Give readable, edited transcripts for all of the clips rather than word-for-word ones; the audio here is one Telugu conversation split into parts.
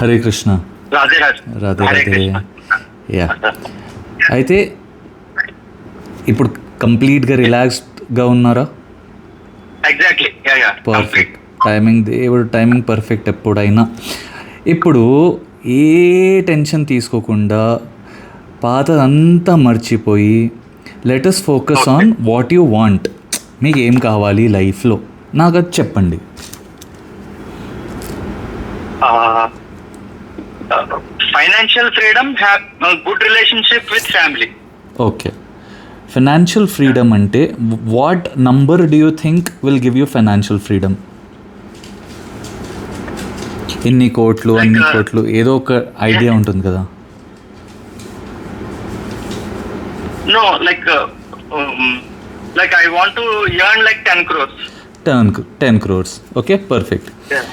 హరే కృష్ణ. రాధే రాధే. రాధే హరే రాధే. కృష్ణ. యా, అయితే ఇప్పుడు కంప్లీట్గా రిలాక్స్డ్గా ఉన్నారా? Exactly. Yeah yeah complete. Perfect timing, దేవుడు టైమింగ్ పర్ఫెక్ట్ ఎప్పుడైనా. ఇప్పుడు ఏ టెన్షన్ తీసుకోకుండా పాతదంతా మర్చిపోయి let us focus on what you want. మీకు ఏం కావాలి లైఫ్లో, నాకు అది చెప్పండి. Financial freedom, good relationship with family. Okay, financial freedom అంటే what number do you think will give you financial freedom? ఇన్ని కోట్లు, అన్ని కోట్లు, ఏదో ఒక ఐడియా ఉంటుంది కదా. No, like I want to earn like 10 crores. 10 crores. Okay, perfect. Yeah.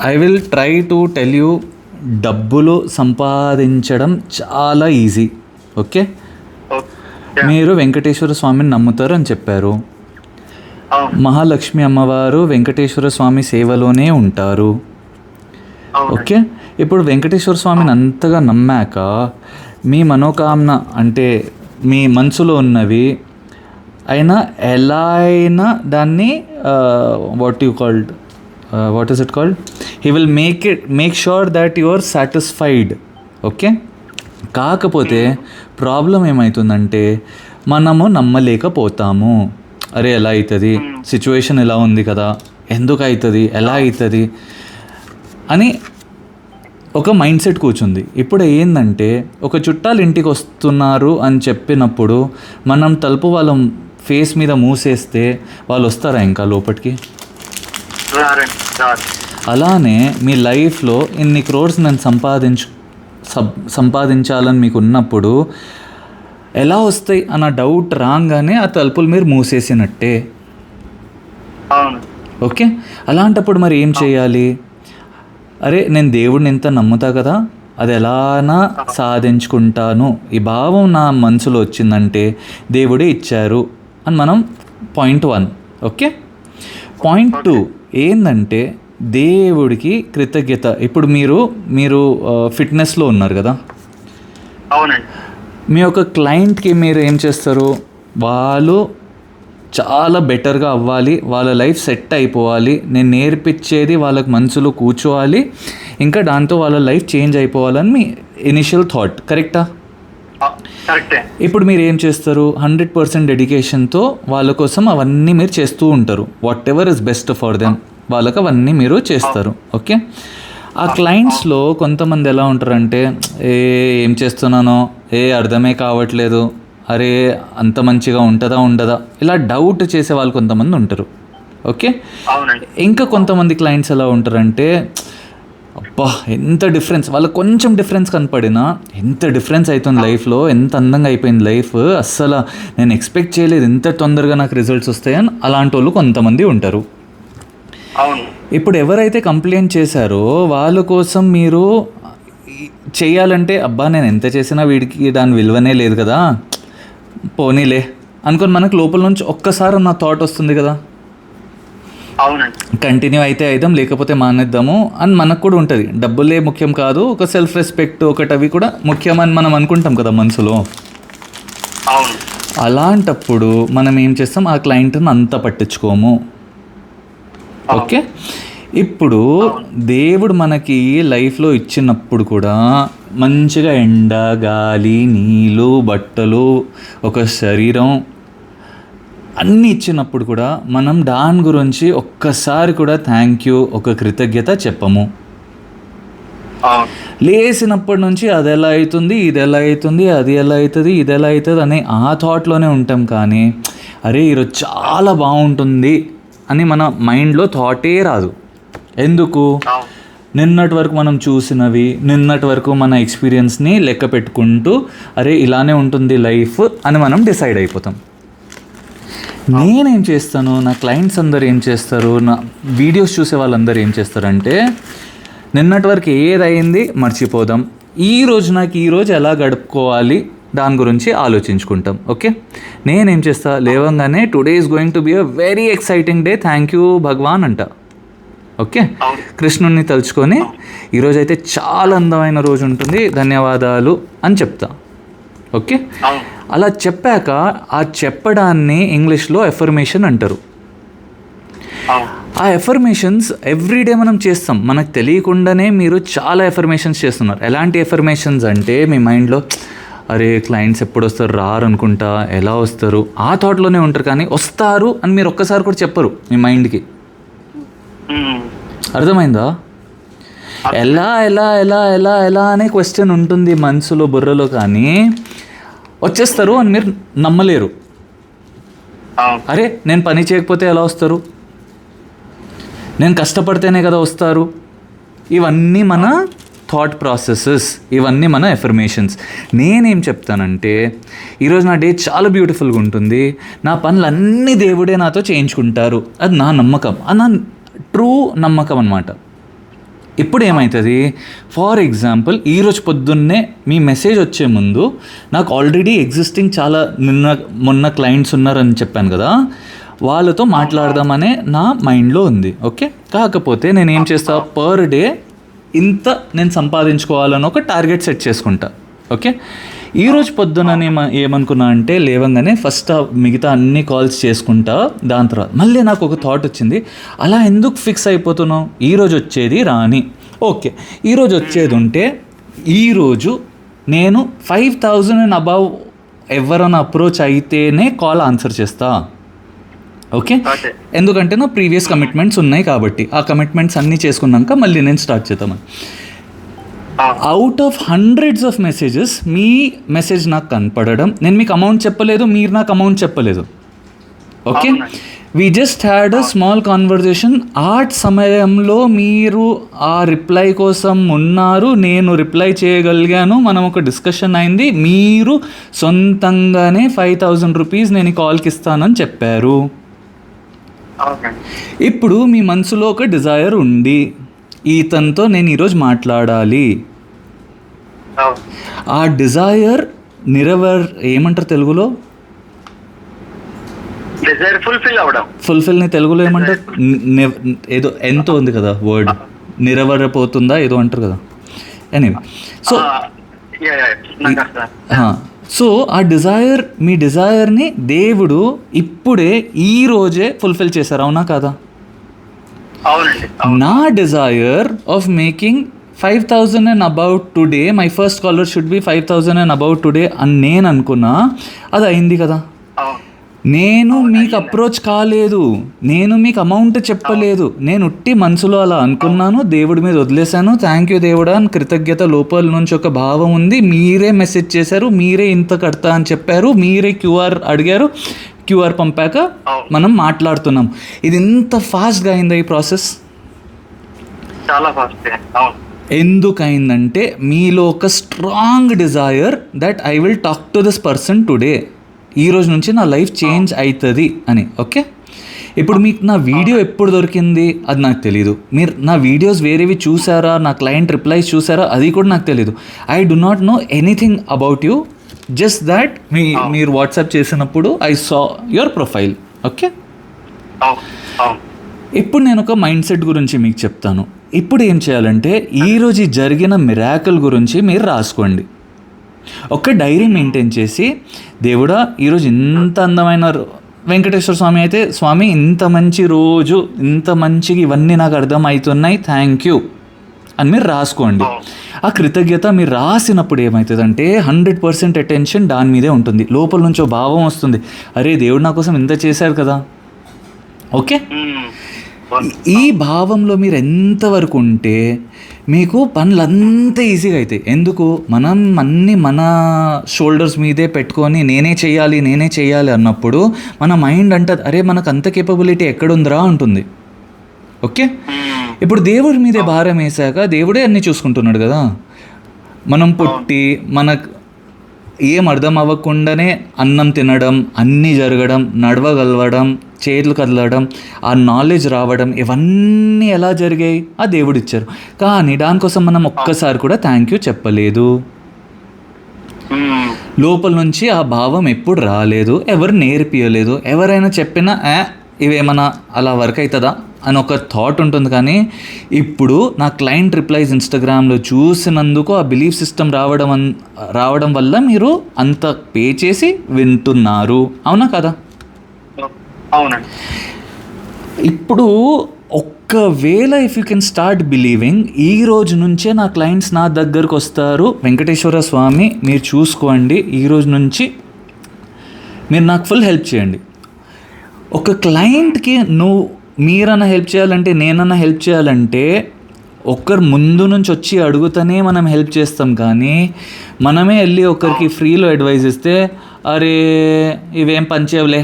I will try to tell you, డబ్బులు సంపాదించడం చాలా ఈజీ. ఓకే, మీరు వెంకటేశ్వర స్వామిని నమ్ముతారు అని చెప్పారు. మహాలక్ష్మి అమ్మవారు వెంకటేశ్వర స్వామి సేవలోనే ఉంటారు. ఓకే, ఇప్పుడు వెంకటేశ్వర స్వామిని అంతగా నమ్మాక మీ మనోకామన అంటే మీ మనసులో ఉన్నవి అయినా ఎలా అయినా దాన్ని what is it called, he will make sure that you are satisfied. Okay, కాకపోతే ప్రాబ్లం ఏమవుతుందంటే మనము నమ్మలేకపోతాము. అరే ఎలా అవుతుంది, సిచ్యువేషన్ ఎలా ఉంది కదా, ఎందుకు అవుతుంది, ఎలా అవుతుంది అని ఒక మైండ్ సెట్ కూర్చుంది. ఇప్పుడు ఏంటంటే ఒక చుట్టాలు ఇంటికి వస్తున్నారు అని చెప్పినప్పుడు మనం తలుపు వాళ్ళ ఫేస్ మీద మూసేస్తే వాళ్ళు వస్తారా ఇంకా లోపలికి? అలానే మీ లైఫ్లో ఇన్ని క్రోర్స్ నేను సంపాదించాలని మీకు ఉన్నప్పుడు ఎలా వస్తాయి అన్న డౌట్ రాగానే ఆ తలుపులు మీరు మూసేసినట్టే. ఓకే, అలాంటప్పుడు మరి ఏం చేయాలి? అరే నేను దేవుడిని ఎంత నమ్ముతా కదా, అది ఎలానా సాధించుకుంటాను, ఈ భావం నా మనసులో వచ్చిందంటే దేవుడే ఇచ్చారు అని మనం పాయింట్ 1. ఓకే, పాయింట్ 2 ఏంటంటే దేవుడికి కృతజ్ఞత. ఇప్పుడు మీరు ఫిట్నెస్లో ఉన్నారు కదా. అవునండి. మీ యొక్క క్లయింట్కి మీరు ఏం చేస్తారు? వాళ్ళు చాలా బెటర్గా అవ్వాలి, వాళ్ళ లైఫ్ సెట్ అయిపోవాలి, నేను నేర్పించేది వాళ్ళకి మనసులో కూర్చోవాలి, ఇంకా దాంతో వాళ్ళ లైఫ్ చేంజ్ అయిపోవాలని మీ ఇనిషియల్ థాట్. కరెక్టా? కరెక్టే. ఇప్పుడు మీరు ఏం చేస్తారు? 100% డెడికేషన్తో వాళ్ళ కోసం అవన్నీ మీరు చేస్తూ ఉంటారు. What ever is best for them, వాళ్ళకి అవన్నీ మీరు చేస్తారు. ఓకే, ఆ క్లయింట్స్లో కొంతమంది ఎలా ఉంటారంటే ఏం చేస్తున్నానో అర్థమే కావట్లేదు, అరే అంత మంచిగా ఉంటుందా ఉండదా, ఇలా డౌట్ చేసే వాళ్ళు కొంతమంది ఉంటారు. ఓకే, ఇంకా కొంతమంది క్లయింట్స్ ఎలా ఉంటారంటే అబ్బా ఎంత డిఫరెన్స్, వాళ్ళకి కొంచెం డిఫరెన్స్ కనపడినా ఎంత డిఫరెన్స్ అవుతుంది లైఫ్లో, ఎంత అందంగా అయిపోయింది లైఫ్, అస్సలు నేను ఎక్స్పెక్ట్ చేయలేదు ఇంత తొందరగా నాకు రిజల్ట్స్ వస్తాయని అలాంటి వాళ్ళు కొంతమంది ఉంటారు. ఇప్పుడు ఎవరైతే కంప్లైంట్ చేశారో వాళ్ళ కోసం మీరు చేయాలంటే అబ్బా నేను ఎంత చేసినా వీడికి దాని విలువనే లేదు కదా, పోనీలే అనుకొని మనకు లోపల నుంచి ఒక్కసారి నా థాట్ వస్తుంది కదా. అవునండి, కంటిన్యూ అయితే అయిదాం, లేకపోతే మానేద్దాము అని మనకు కూడా ఉంటుంది. డబ్బులే ముఖ్యం కాదు, ఒక సెల్ఫ్ రెస్పెక్ట్ ఒకటి అవి కూడా ముఖ్యం అని మనం అనుకుంటాం కదా మనసులో. అలాంటప్పుడు మనం ఏం చేస్తాం, ఆ క్లయింట్ని అంత పట్టించుకోము. ఓకే, ఇప్పుడు దేవుడు మనకి లైఫ్లో ఇచ్చినప్పుడు కూడా మంచిగా ఎండ, గాలి, నీళ్ళు, బట్టలు, ఒక శరీరం అన్నీ ఇచ్చినప్పుడు కూడా మనం దాని గురించి ఒక్కసారి కూడా థ్యాంక్ యూ, ఒక కృతజ్ఞత చెప్పము. లేచినప్పటి నుంచి అది ఎలా అవుతుంది, ఇది ఎలా అవుతుంది, అది ఎలా అవుతుంది, ఇది ఎలా అవుతుంది అనే ఆ థాట్లోనే ఉంటాం. కానీ అరే ఈరోజు చాలా బాగుంటుంది అని మన మైండ్లో థాటే రాదు. ఎందుకు? నిన్నటి వరకు మనం చూసినవి, నిన్నటి వరకు మన ఎక్స్పీరియన్స్ని లెక్క పెట్టుకుంటూ అరే ఇలానే ఉంటుంది లైఫ్ అని మనం డిసైడ్ అయిపోతాం. నేనేం చేస్తాను, నా క్లయింట్స్ అందరు ఏం చేస్తారు, నా వీడియోస్ చూసే వాళ్ళందరూ ఏం చేస్తారంటే నిన్నటి వరకు ఏదైంది మర్చిపోదాం, నాకు ఈరోజు ఎలా గడుపుకోవాలి దాని గురించి ఆలోచించుకుంటాం. ఓకే, నేనేం చేస్తా, లేవంగానే today is going to be a very exciting day, thank you Bhagwan అంట. ఓకే, కృష్ణుణ్ణి తలుచుకొని ఈరోజైతే చాలా అందమైన రోజు ఉంటుంది, ధన్యవాదాలు అని చెప్తా. ఓకే, అలా చెప్పాక ఆ చెప్పడాన్ని ఇంగ్లీష్లో ఎఫర్మేషన్ అంటారు. ఆ ఎఫర్మేషన్స్ ఎవ్రీడే మనం చేస్తాం, మనకు తెలియకుండానే మీరు చాలా ఎఫర్మేషన్స్ చేస్తున్నారు. ఎలాంటి ఎఫర్మేషన్స్ అంటే మీ మైండ్లో అరే క్లయింట్స్ ఎప్పుడు వస్తారు, రారు అనుకుంటా, ఎలా వస్తారు ఆ థాట్లోనే ఉంటారు, కానీ వస్తారు అని మీరు ఒక్కసారి కూడా చెప్పరు మీ మైండ్కి. అర్థమైందా? ఎలా ఎలా ఎలా ఎలా ఎలా అనే క్వశ్చన్ ఉంటుంది మనసులో, బుర్రలో, కానీ వచ్చేస్తారు అని మీరు నమ్మలేరు. అరే నేను పని చేయకపోతే ఎలా వస్తారు, నేను కష్టపడితేనే కదా వస్తారు. ఇవన్నీ మన థాట్ ప్రాసెసెస్, ఇవన్నీ మన ఎఫర్మేషన్స్. నేనేం చెప్తానంటే ఈరోజు నా డే చాలా బ్యూటిఫుల్గా ఉంటుంది, నా పనులన్నీ దేవుడే నాతో చేయించుకుంటారు, అది నా నమ్మకం, అది నా ట్రూ నమ్మకం అన్నమాట. ఇప్పుడు ఏమవుతుంది, ఫర్ ఎగ్జాంపుల్ ఈరోజు పొద్దున్నే మీ మెసేజ్ వచ్చే ముందు నాకు ఆల్రెడీ ఎగ్జిస్టింగ్ చాలా మొన్న క్లయింట్స్ ఉన్నారని చెప్పాను కదా, వాళ్ళతో మాట్లాడదామనే నా మైండ్లో ఉంది. ఓకే, కాకపోతే నేను ఏం చేస్తా, పర్ డే ఇంత నేను సంపాదించుకోవాలని ఒక టార్గెట్ సెట్ చేసుకుంటా. ఓకే, ఈరోజు పొద్దున ఏమనుకున్నా అంటే లేవంగానే ఫస్ట్ మిగతా అన్ని కాల్స్ చేసుకుంటా, దాని తర్వాత మళ్ళీ నాకు ఒక థాట్ వచ్చింది, అలా ఎందుకు ఫిక్స్ అయిపోతున్నావు, ఈరోజు వచ్చేది రాని. ఓకే, ఈరోజు వచ్చేది ఉంటే ఈరోజు నేను 5,000 అండ్ అబవ్ ఎవరైనా అప్రోచ్ అయితేనే కాల్ ఆన్సర్ చేస్తా. ఓకే, ఎందుకంటే నా ప్రీవియస్ కమిట్మెంట్స్ ఉన్నాయి కాబట్టి, ఆ కమిట్మెంట్స్ అన్నీ చేసుకున్నాక మళ్ళీ నేను స్టార్ట్ చేద్దామని. Out of hundreds of messages me message నాకు కనపడడం, నేను మీకు అమౌంట్ చెప్పలేదు, మీరు నాకు అమౌంట్ చెప్పలేదు. Okay, we just had a small conversation. ఆ సమయంలో మీరు ఆ రిప్లై కోసం ఉన్నారు, నేను రిప్లై చేయగలిగాను, మనం ఒక డిస్కషన్ అయింది, మీరు సొంతంగానే 5,000 రూపీస్ నేను ఈ కాల్కి ఇస్తానని చెప్పారు. ఇప్పుడు మీ మనసులో ఒక డిజైర్ ఉంది, ఈతనితో నేను ఈరోజు మాట్లాడాలి. ఆ డిజైర్ ఏమంటారు తెలుగులో, ఫుల్ఫిల్ని తెలుగులో ఏమంటారు, ఏదో ఎంతో ఉంది కదా వర్డ్, నెరవేరపోతుందా ఏదో అంటారు కదా. ఎనీవే, సో ఆ డిజైర్, మీ డిజైర్ని దేవుడు ఇప్పుడే ఈ రోజే ఫుల్ఫిల్ చేశారు, అవునా కాదా? నా desire of making 5,000 and about today, my first caller should be 5,000 and about today అని నేను అనుకున్నా, అది అయింది కదా. నేను మీకు అప్రోచ్ కాలేదు, నేను మీకు అమౌంట్ చెప్పలేదు, నేను ఉట్టి మనసులో అలా అనుకున్నాను, దేవుడి మీద వదిలేశాను, థ్యాంక్ యూ దేవుడా అని కృతజ్ఞత లోపల నుంచి ఒక భావం ఉంది. మీరే మెసేజ్ చేశారు, మీరే ఇంత కడతా అని చెప్పారు, మీరే క్యూఆర్ అడిగారు, క్యూఆర్ పంపాక మనం మాట్లాడుతున్నాం. ఇది ఇంత ఫాస్ట్గా అయిందా ఈ ప్రాసెస్? చాలా ఫాస్ట్. ఎందుకు అయిందంటే మీలో ఒక strong desire that I will talk to this person today, ఈ రోజు నుంచి నా లైఫ్ చేంజ్ అవుతుంది అని. ఓకే, ఇప్పుడు మీకు నా వీడియో ఎప్పుడు దొరికింది అది నాకు తెలీదు, మీరు నా వీడియోస్ వేరేవి చూసారా, నా క్లయింట్ రిప్లైస్ చూసారా అది కూడా నాకు తెలీదు. I do not know anything about you, just that మీరు వాట్సాప్ చేసినప్పుడు I saw your profile. Okay, ఇప్పుడు నేను ఒక మైండ్ సెట్ గురించి మీకు చెప్తాను. ఇప్పుడు ఏం చేయాలంటే ఈరోజు జరిగిన మిరాకిల్ గురించి మీరు రాసుకోండి, ఒక డైరీ మెయింటైన్ చేసి, దేవుడా ఈరోజు ఇంత అందమైన వెంకటేశ్వర స్వామి అయితే, స్వామి ఇంత మంచి రోజు, ఇంత మంచిగా ఇవన్నీ నాకు అర్థమవుతున్నాయి, థ్యాంక్ యూ అని మీరు రాసుకోండి. ఆ కృతజ్ఞత మీరు రాసినప్పుడు ఏమవుతుందంటే 100% అటెన్షన్ దాని మీదే ఉంటుంది, లోపల నుంచి ఒక భావం వస్తుంది, అరే దేవుడు నా కోసం ఇంత చేశారు కదా. ఓకే, ఈ భావంలో మీరు ఎంతవరకు ఉంటే మీకు పనులంతా ఈజీగా అవుతాయి. ఎందుకు, మనం అన్నీ మన షోల్డర్స్ మీదే పెట్టుకొని నేనే చేయాలి అన్నప్పుడు మన మైండ్ అంటది, అరే మనకు అంత కేపబిలిటీ ఎక్కడుందిరా ఉంటుంది. ఓకే, ఇప్పుడు దేవుడి మీదే భారం వేసాక దేవుడే అన్నీ చూసుకుంటున్నాడు కదా. మనం పుట్టి మనకు ఏం అర్థం అవ్వకుండానే అన్నం తినడం, అన్నీ జరగడం, నడవగలవడం, చేతులు కదలడం, ఆ నాలెడ్జ్ రావడం, ఇవన్నీ ఎలా జరిగాయి, ఆ దేవుడు ఇచ్చారు. కానీ దానికోసం మనం ఒక్కసారి కూడా థ్యాంక్ యూ చెప్పలేదు, లోపల నుంచి ఆ భావం ఎప్పుడు రాలేదు, ఎవరు నేర్పియలేదు. ఎవరైనా చెప్పినా ఇవేమన్నా అలా వర్క్ అవుతుందా అని ఒక థాట్ ఉంటుంది. కానీ ఇప్పుడు నా క్లయింట్ రిప్లైస్ ఇన్స్టాగ్రామ్లో చూసినందుకు ఆ బిలీఫ్ సిస్టమ్ రావడం వల్ల మీరు అంత పే చేసి వింటున్నారు. అవునా కదా? అవునండి. ఇప్పుడు ఒక్కవేళ if you can start believing, ఈ రోజు నుంచే నా క్లయింట్స్ నా దగ్గరకు వస్తారు, వెంకటేశ్వర స్వామి మీరు చూసుకోండి, ఈ రోజు నుంచి మీరు నాకు ఫుల్ హెల్ప్ చేయండి. ఒక క్లయింట్కి మీరన్నా హెల్ప్ చేయాలంటే, నేనన్నా హెల్ప్ చేయాలంటే ఒకరు ముందు నుంచి వచ్చి అడుగుతూనే మనం హెల్ప్ చేస్తాం. కానీ మనమే వెళ్ళి ఒకరికి ఫ్రీలో అడ్వైజ్ ఇస్తే, అరే ఇవేం పనిచేయవులే,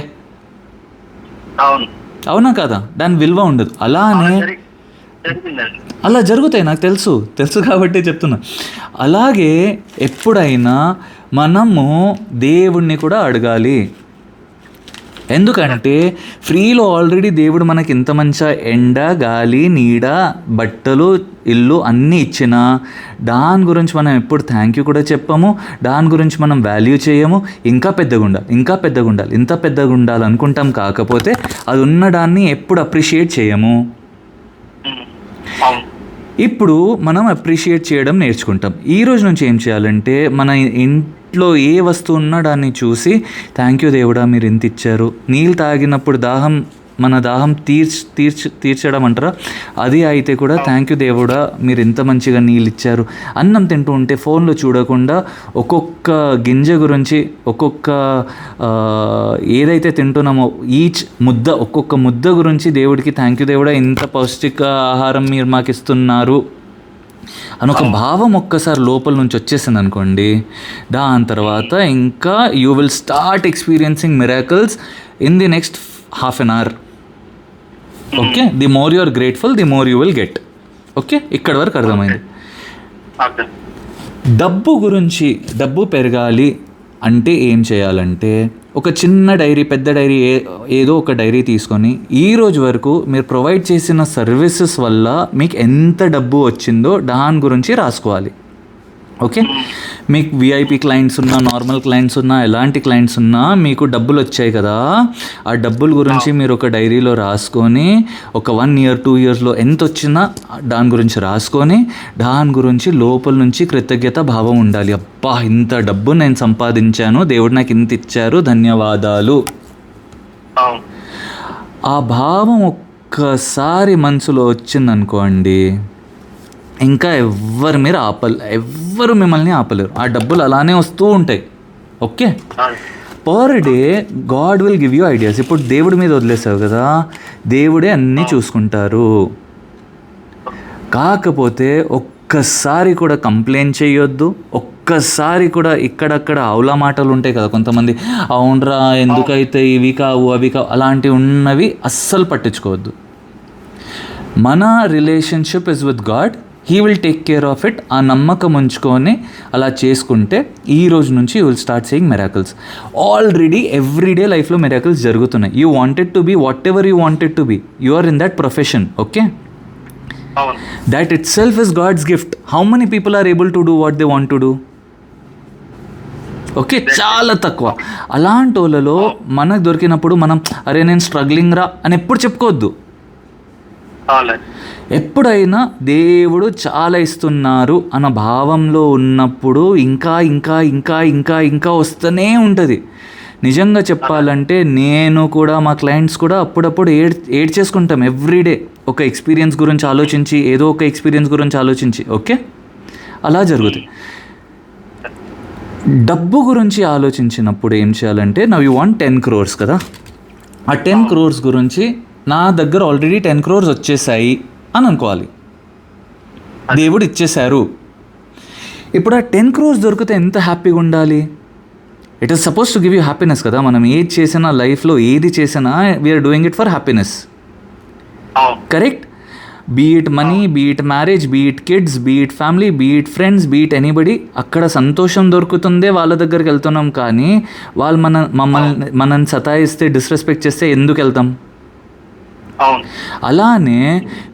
అవునా కదా, దాని విలువ ఉండదు. అలానే అలా జరుగుతాయి, నాకు తెలుసు కాబట్టి చెప్తున్నా. అలాగే ఎప్పుడైనా మనము దేవుణ్ణి కూడా అడగాలి. ఎందుకంటే ఫ్రీలో ఆల్రెడీ దేవుడు మనకి ఇంత మంచి ఎండ, గాలి, నీడ, బట్టలు, ఇల్లు అన్నీ ఇచ్చిన దాని గురించి మనం ఎప్పుడు థ్యాంక్ యూ కూడా చెప్పము. దాని గురించి మనం వాల్యూ చేయము. ఇంకా పెద్దగా ఉండాలి, ఇంత పెద్దగా ఉండాలి అనుకుంటాం. కాకపోతే అది ఉన్న దాన్ని ఎప్పుడు అప్రిషియేట్ చేయము. ఇప్పుడు మనం అప్రిషియేట్ చేయడం నేర్చుకుంటాం. ఈ రోజు నుంచి ఏం చేయాలంటే, మన ఇంట్లో ఏ వస్తువు ఉన్నా దాన్ని చూసి థ్యాంక్ యూ దేవుడా మీరు ఇంత ఇచ్చారు. నీళ్ళు తాగినప్పుడు మన దాహం తీర్చడం అంటారా, అది అయితే కూడా థ్యాంక్ యూ దేవుడా మీరు ఇంత మంచిగా నీళ్ళు ఇచ్చారు. అన్నం తింటూ ఉంటే ఫోన్లో చూడకుండా ఒక్కొక్క గింజ గురించి, ఒక్కొక్క ఏదైతే తింటున్నామో ఒక్కొక్క ముద్ద గురించి దేవుడికి థ్యాంక్ యూ దేవుడా ఇంత పౌష్టిక ఆహారం మీరు మాకు ఇస్తున్నారు అని ఒక భావం ఒక్కసారి లోపల నుంచి వచ్చేసింది అనుకోండి, దాని తర్వాత ఇంకా you will start experiencing miracles in the next half an hour. Okay, the more you are grateful, the more you will get. Okay, ఇక్కడ వరకు అర్థమైంది. డబ్బు పెరగాలి అంటే ఏం చేయాలంటే, ఒక చిన్న డైరీ, పెద్ద డైరీ, ఏదో ఒక డైరీ తీసుకొని ఈ రోజు వరకు మీరు ప్రొవైడ్ చేసిన సర్వీసెస్ వల్ల మీకు ఎంత డబ్బు వచ్చిందో దాని గురించి రాసుకోవాలి. ఓకే, మీకు విఐపి క్లయింట్స్ ఉన్నా, నార్మల్ క్లయింట్స్ ఉన్నా, ఎలాంటి క్లయింట్స్ ఉన్నా మీకు డబ్బులు వచ్చాయి కదా, ఆ డబ్బుల గురించి మీరు ఒక డైరీలో రాసుకొని ఒక 1 year 2 yearsలో ఎంత వచ్చినా దాని గురించి రాసుకొని దాని గురించి లోపల నుంచి కృతజ్ఞత భావం ఉండాలి. అబ్బా ఇంత డబ్బు నేను సంపాదించాను, దేవుడు నాకు ఇంత ఇచ్చారు, ధన్యవాదాలు. ఆ భావం ఒక్కసారి మనసులో వచ్చిందనుకోండి, ఇంకా ఎవ్వరు మిమ్మల్ని ఆపలేరు. ఆ డబ్బులు అలానే వస్తూ ఉంటాయి. Okay, per day God will give you ideas. ఇప్పుడు దేవుడి మీద వదిలేసావు కదా, దేవుడే అన్నీ చూసుకుంటారు. కాకపోతే ఒక్కసారి కూడా కంప్లైంట్ చేయొద్దు. ఒక్కసారి కూడా ఇక్కడక్కడ అవులా మాటలు ఉంటాయి కదా కొంతమంది, అవునరా ఎందుకైతే ఇవి కావు అవి కావు, అలాంటివి ఉన్నవి అస్సలు పట్టించుకోవద్దు. మన relationship is with God, he will take care of it. ఆ నమ్మకం ఉంచుకొని అలా చేసుకుంటే ఈ రోజు నుంచి you will start seeing miracles. Already everyday లైఫ్లో మిరాకిల్స్ జరుగుతున్నాయి. You wanted to be whatever you wanted to be, you are in that profession. Okay, that itself is God's gift. How many people are able to do what they want to do? Okay, చాలా తక్కువ. అలాంటి వాళ్ళలో మనకు దొరికినప్పుడు మనం అరే నేను స్ట్రగ్లింగ్ రా అని ఎప్పుడు చెప్పుకోవద్దు. ఎప్పుడైనా దేవుడు చాలా ఇస్తున్నారు అన్న భావంలో ఉన్నప్పుడు ఇంకా ఇంకా ఇంకా ఇంకా ఇంకా వస్తూనే ఉంటుంది. నిజంగా చెప్పాలంటే నేను కూడా, మా క్లయింట్స్ కూడా అప్పుడప్పుడు ఏడ్ చేసుకుంటాం ఎవ్రీడే, ఒక ఎక్స్పీరియన్స్ గురించి ఆలోచించి, ఏదో ఒక ఎక్స్పీరియన్స్ గురించి ఆలోచించి. ఓకే, అలా జరుగుతుంది. డబ్బు గురించి ఆలోచించినప్పుడు ఏం చేయాలంటే, నవ్ యూ వాంట్ 10 crores కదా, ఆ 10 crores గురించి నా దగ్గర ఆల్రెడీ 10 crores వచ్చేసాయి అని అనుకోవాలి. దేవుడు ఇచ్చేశారు. ఇప్పుడు ఆ 10 crores దొరికితే ఎంత హ్యాపీగా ఉండాలి. It is suppose to give you happiness కదా. మనం ఏది చేసినా లైఫ్లో, ఏది చేసినా we are doing it for happiness. Correct? Be it money, be it marriage, be it kids, be it family, be it friends, be it anybody. అక్కడ సంతోషం దొరుకుతుందే వాళ్ళ దగ్గరికి వెళ్తున్నాం. కానీ వాళ్ళు మనల్ని సతాయిస్తే, డిస్రెస్పెక్ట్ చేస్తే ఎందుకు వెళ్తాం? అలానే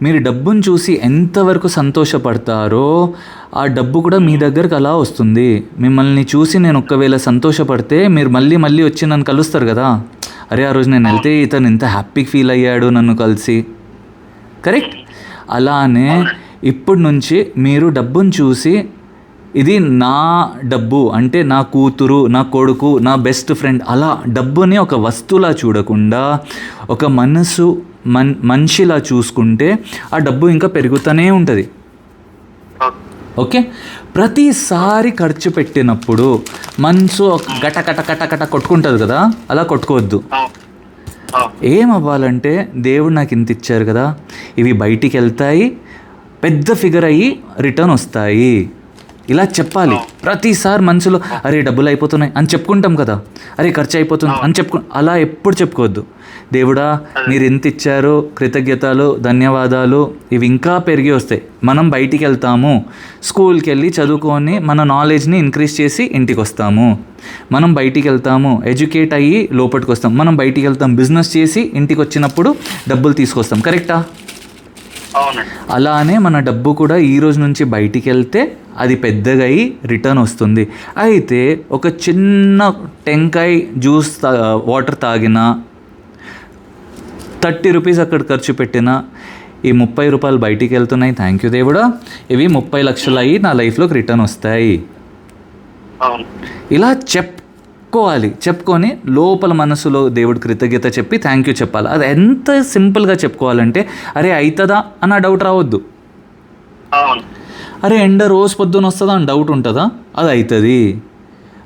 మీరు డబ్బును చూసి ఎంతవరకు సంతోషపడతారో ఆ డబ్బు కూడా మీ దగ్గరకు అలా వస్తుంది. మిమ్మల్ని చూసి నేను ఒక్కవేళ సంతోషపడితే మీరు మళ్ళీ మళ్ళీ వచ్చి నన్ను కలుస్తారు కదా, అరే ఆ రోజు నేను వెళ్తే ఇతను ఎంత హ్యాపీగా ఫీల్ అయ్యాడు నన్ను కలిసి కరెక్ట్? అలానే ఇప్పటి నుంచి మీరు డబ్బును చూసి ఇది నా డబ్బు అంటే నా కూతురు, నా కొడుకు, నా బెస్ట్ ఫ్రెండ్, అలా డబ్బుని ఒక వస్తువులా చూడకుండా ఒక మనిషిలా చూసుకుంటే ఆ డబ్బు ఇంకా పెరుగుతూనే ఉంటుంది. ఓకే, ప్రతిసారి ఖర్చు పెట్టినప్పుడు మనసు గట గట గట గట కొట్టుకుంటుంది కదా, అలా కొట్టుకోవద్దు. ఏమవ్వాలంటే దేవుడు నాకు ఇంత ఇచ్చారు కదా, ఇవి బయటికి వెళ్తాయి, పెద్ద ఫిగర్ అయ్యి రిటర్న్ వస్తాయి, ఇలా చెప్పాలి. ప్రతిసారి మనసులో అరే డబ్బులు అయిపోతున్నాయి అని చెప్పుకుంటాం కదా, అరే ఖర్చు అయిపోతుంది అని అలా ఎప్పుడు చెప్పుకోవద్దు. దేవుడా మీరు ఎంత ఇచ్చారో కృతజ్ఞతలు, ధన్యవాదాలు, ఇవి ఇంకా పెరిగి వస్తాయి. మనం బయటికి వెళ్తాము, స్కూల్కి వెళ్ళి చదువుకొని మన నాలెడ్జ్ని ఇంక్రీజ్ చేసి ఇంటికి వస్తాము. మనం బయటికి వెళ్తాము, ఎడ్యుకేట్ అయ్యి లోపలికి వస్తాం. మనం బయటికి వెళ్తాం, బిజినెస్ చేసి ఇంటికి వచ్చినప్పుడు డబ్బులు తీసుకొస్తాం. కరెక్టా? అలానే మన డబ్బు కూడా ఈ రోజు నుంచి బయటికి వెళ్తే అది పెద్దగా అయ్యి రిటర్న్ వస్తుంది. అయితే ఒక చిన్న టెంకాయ జ్యూస్ వాటర్ తాగినా, 30 రూపీస్ అక్కడ ఖర్చు పెట్టినా, ఈ 30 రూపాయలు బయటికి వెళ్తున్నాయి, థ్యాంక్ యూ దేవుడా, ఇవి 30 లక్షలు అయ్యి నా లైఫ్లోకి రిటర్న్ వస్తాయి. ఇలా చెప్పుకొని లోపల మనసులో దేవుడు కృతజ్ఞత చెప్పి థ్యాంక్ యూ చెప్పాలి. అది ఎంత సింపుల్గా చెప్పుకోవాలంటే అరే అవుతుందా అన్న డౌట్ రావద్దు. అరే ఎండ రోజు పొద్దున వస్తుందా అని డౌట్ ఉంటుందా? అది అవుతుంది.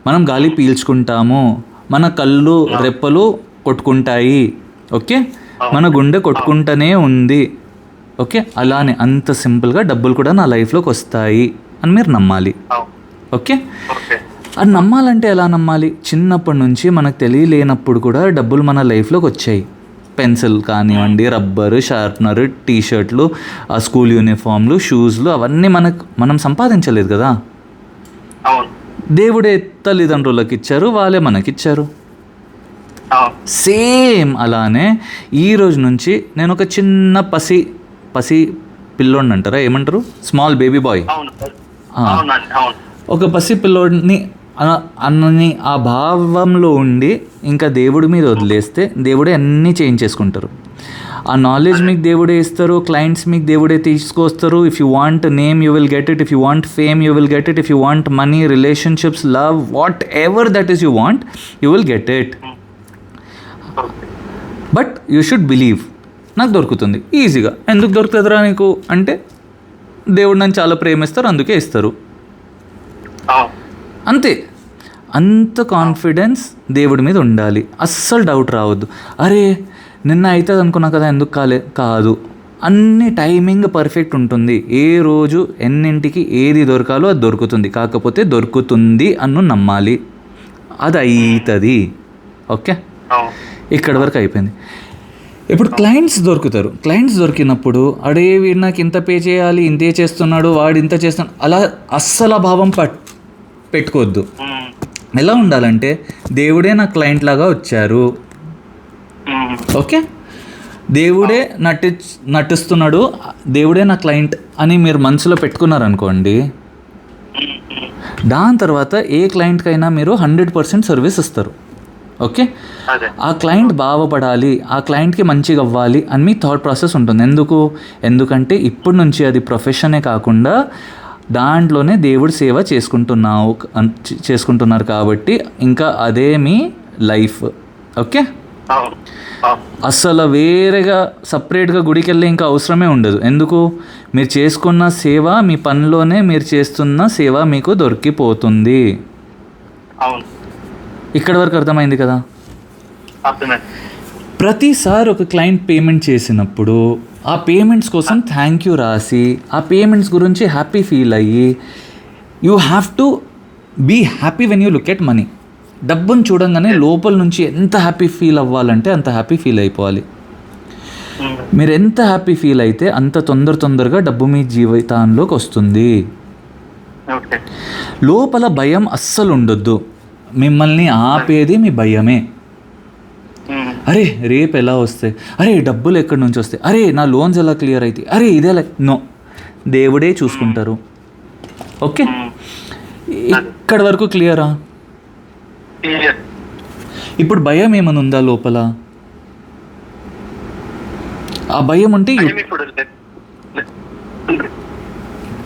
మనం గాలి పీల్చుకుంటాము, మన కళ్ళు రెప్పలు కొట్టుకుంటాయి. ఓకే, మన గుండె కొట్టుకుంటూనే ఉంది. ఓకే, అలానే అంత సింపుల్గా డబ్బులు కూడా నా లైఫ్లోకి వస్తాయి అని మీరు నమ్మాలి. ఓకే, అది నమ్మాలంటే ఎలా నమ్మాలి? చిన్నప్పటి నుంచి మనకు తెలియలేనప్పుడు కూడా డబ్బులు మన లైఫ్లోకి వచ్చాయి. పెన్సిల్ కానివ్వండి, రబ్బరు, షార్ప్నర్, టీషర్ట్లు, స్కూల్ యూనిఫామ్లు, షూస్లు, అవన్నీ మనం సంపాదించలేదు కదా, దేవుడే తల్లిదండ్రులకు ఇచ్చారు, వాళ్ళే మనకిచ్చారు. సేమ్ అలానే ఈరోజు నుంచి నేను ఒక చిన్న పసి పిల్లోడిని అంటారా, ఏమంటారు, స్మాల్ బేబీ బాయ్, ఒక పసి పిల్లోడిని అన్నీ ఆ భావంలో ఉండి ఇంకా దేవుడి మీద వదిలేస్తే దేవుడే అన్నీ చేంజ్ చేసుకుంటారు. ఆ నాలెడ్జ్ మీకు దేవుడే ఇస్తారు, క్లయింట్స్ మీకు దేవుడే తీసుకొస్తారు. If you want name you will get it, if you want fame you will get it, if you want money, relationships, love, what ever that is you want, you will get it. But you should believe, నాకు దొరుకుతుంది ఈజీగా. ఎందుకు దొరుకుతుందిరా నీకు అంటే దేవుడు నన్ను చాలా ప్రేమిస్తారు అందుకే ఇస్తారు, అంతే. అంత కాన్ఫిడెన్స్ దేవుడి మీద ఉండాలి, అస్సలు డౌట్ రావద్దు. అరే నిన్న అవుతుంది అనుకున్నా కదా, ఎందుకు కాదు. అన్ని టైమింగ్ పర్ఫెక్ట్ ఉంటుంది. ఏ రోజు ఎన్నింటికి ఏది దొరకాలో అది దొరుకుతుంది, కాకపోతే దొరుకుతుంది అన్ను నమ్మాలి, అది అవుతుంది. ఓకే, ఇక్కడ వరకు అయిపోయింది. ఇప్పుడు క్లయింట్స్ దొరుకుతారు. క్లయింట్స్ దొరికినప్పుడు అడే వీడు నాకు ఇంత పే చేయాలి, ఇంతే చేస్తున్నాడు, వాడు ఇంత చేస్తున్నాడు, అలా అస్సలు భావం పెట్టుకోవద్దు. ఎలా ఉండాలంటే దేవుడే నా క్లయింట్ లాగా వచ్చారు. ఓకే, దేవుడే నటిస్తున్నాడు, దేవుడే నా క్లయింట్ అని మీరు మనసులో పెట్టుకున్నారనుకోండి, దాని తర్వాత ఏ క్లయింట్కైనా మీరు 100% సర్వీస్ ఇస్తారు. ఓకే, ఆ క్లయింట్ బాగుపడాలి, ఆ క్లయింట్కి మంచిగా అవ్వాలి అని మీ థాట్ ప్రాసెస్ ఉంటుంది. ఎందుకంటే ఇప్పటి నుంచి అది ప్రొఫెషనే కాకుండా దాంట్లోనే దేవుడు సేవ చేసుకుంటున్నారు కాబట్టి ఇంకా అదే మీ లైఫ్. ఓకే, అస్సలు వేరేగా సపరేట్గా గుడికి వెళ్ళే ఇంకా అవసరమే ఉండదు. ఎందుకు? మీరు చేసుకున్న సేవ మీ పనిలోనే మీరు చేస్తున్న సేవ మీకు దొరికిపోతుంది. ఇక్కడ వరకు అర్థమైంది కదా? ప్రతిసారి ఒక క్లయింట్ పేమెంట్ చేసినప్పుడు ఆ పేమెంట్స్ కోసం థ్యాంక్ యూ రాసి, ఆ పేమెంట్స్ గురించి హ్యాపీ ఫీల్ అయ్యి, you have to be happy when you look at money. డబ్బును చూడంగానే లోపల నుంచి ఎంత హ్యాపీ ఫీల్ అవ్వాలంటే అంత హ్యాపీ ఫీల్ అయిపోవాలి. మీరు ఎంత హ్యాపీ ఫీల్ అయితే అంత తొందరగా డబ్బు మీ జీవితంలోకి వస్తుంది. లోపల భయం అస్సలు ఉండొద్దు. మిమ్మల్ని ఆపేది మీ భయమే. అరే రేపు ఎలా వస్తాయి, అరే డబ్బులు ఎక్కడి నుంచి వస్తాయి, అరే నా లోన్స్ ఎలా క్లియర్ అవుతాయి, అరే ఇదేలా, నో, దేవుడే చూసుకుంటారు. ఓకే, ఇక్కడ వరకు క్లియరా? ఇప్పుడు భయం ఏమైనా ఉందా లోపల? ఆ భయం ఉంటే భయం ఇప్పుడు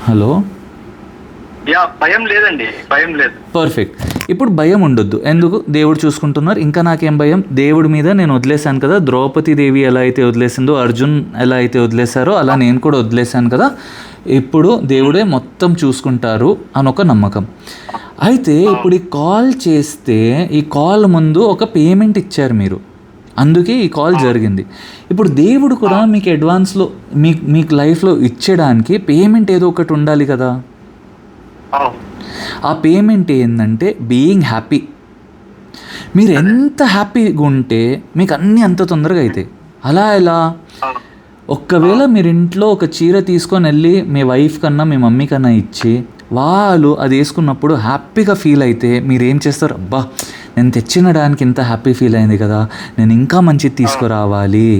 హలో భయం లేదండి, భయం లేదు. పర్ఫెక్ట్. ఇప్పుడు భయం ఉండొద్దు. ఎందుకు? దేవుడు చూసుకుంటున్నారు. ఇంకా నాకేం భయం? దేవుడి మీద నేను వదిలేశాను కదా. ద్రౌపది దేవి ఎలా అయితే వదిలేసిందో, అర్జున్ ఎలా అయితే వదిలేశారో అలా నేను కూడా వదిలేశాను కదా. ఇప్పుడు దేవుడే మొత్తం చూసుకుంటారు అని ఒక నమ్మకం. అయితే ఇప్పుడు ఈ కాల్ చేస్తే ఈ కాల్ ముందు ఒక పేమెంట్ ఇచ్చారు మీరు, అందుకే ఈ కాల్ జరిగింది. ఇప్పుడు దేవుడు కూడా మీకు అడ్వాన్స్లో మీకు లైఫ్లో ఇచ్చేయడానికి పేమెంట్ ఏదో ఒకటి ఉండాలి కదా. ఆ పేమెంట్ ఏంటంటే బీయింగ్ హ్యాపీ. మీరు ఎంత హ్యాపీగా ఉంటే మీకు అన్నీ అంత తొందరగా అవుతాయి. అలా ఎలా? ఒక్కవేళ మీరు ఇంట్లో ఒక చీర తీసుకొని వెళ్ళి మీ వైఫ్ కన్నా మీ మమ్మీ కన్నా ఇచ్చి వాళ్ళు అది వేసుకున్నప్పుడు హ్యాపీగా ఫీల్ అయితే మీరు ఏం చేస్తారు? అబ్బా, నేను తెచ్చిన దానికి ఇంత హ్యాపీ ఫీల్ అయింది కదా, నేను ఇంకా మంచిది తీసుకురావాలి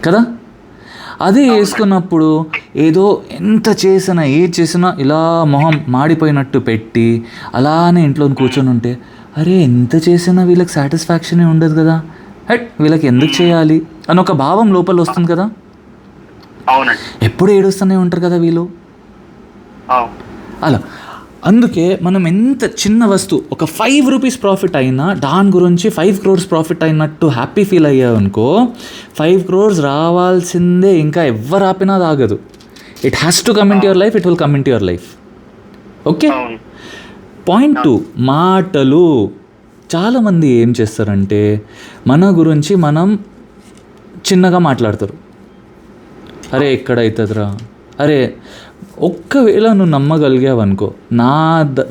కదా. అదే వేసుకున్నప్పుడు ఏదో ఎంత చేసినా ఏది చేసినా ఇలా మొహం మాడిపోయినట్టు పెట్టి అలానే ఇంట్లో కూర్చొని ఉంటే అరే ఎంత చేసినా వీళ్ళకి సాటిస్ఫాక్షనే ఉండదు కదా, హట్ వీళ్ళకి ఎందుకు చేయాలి అని ఒక భావం లోపల వస్తుంది కదా. ఎప్పుడు ఏడుస్తూనే ఉంటారు కదా వీళ్ళు. అలా అందుకే మనం ఎంత చిన్న వస్తువు ఒక 5 రూపీస్ ప్రాఫిట్ అయినా దాని గురించి 5 crores ప్రాఫిట్ అయినట్టు హ్యాపీ ఫీల్ అయ్యావు అనుకో, 5 crores రావాల్సిందే. ఇంకా ఎవరు ఆపినా ఆగదు. It has to come in to your life, it will come in to your life. Okay. Point 2, మాటలు. చాలామంది ఏం చేస్తారంటే మన గురించి మనం చిన్నగా మాట్లాడతారు. అరే ఎక్కడవుతుందిరా, అరే ఒక్కవేళ నువ్వు నమ్మగలిగావనుకో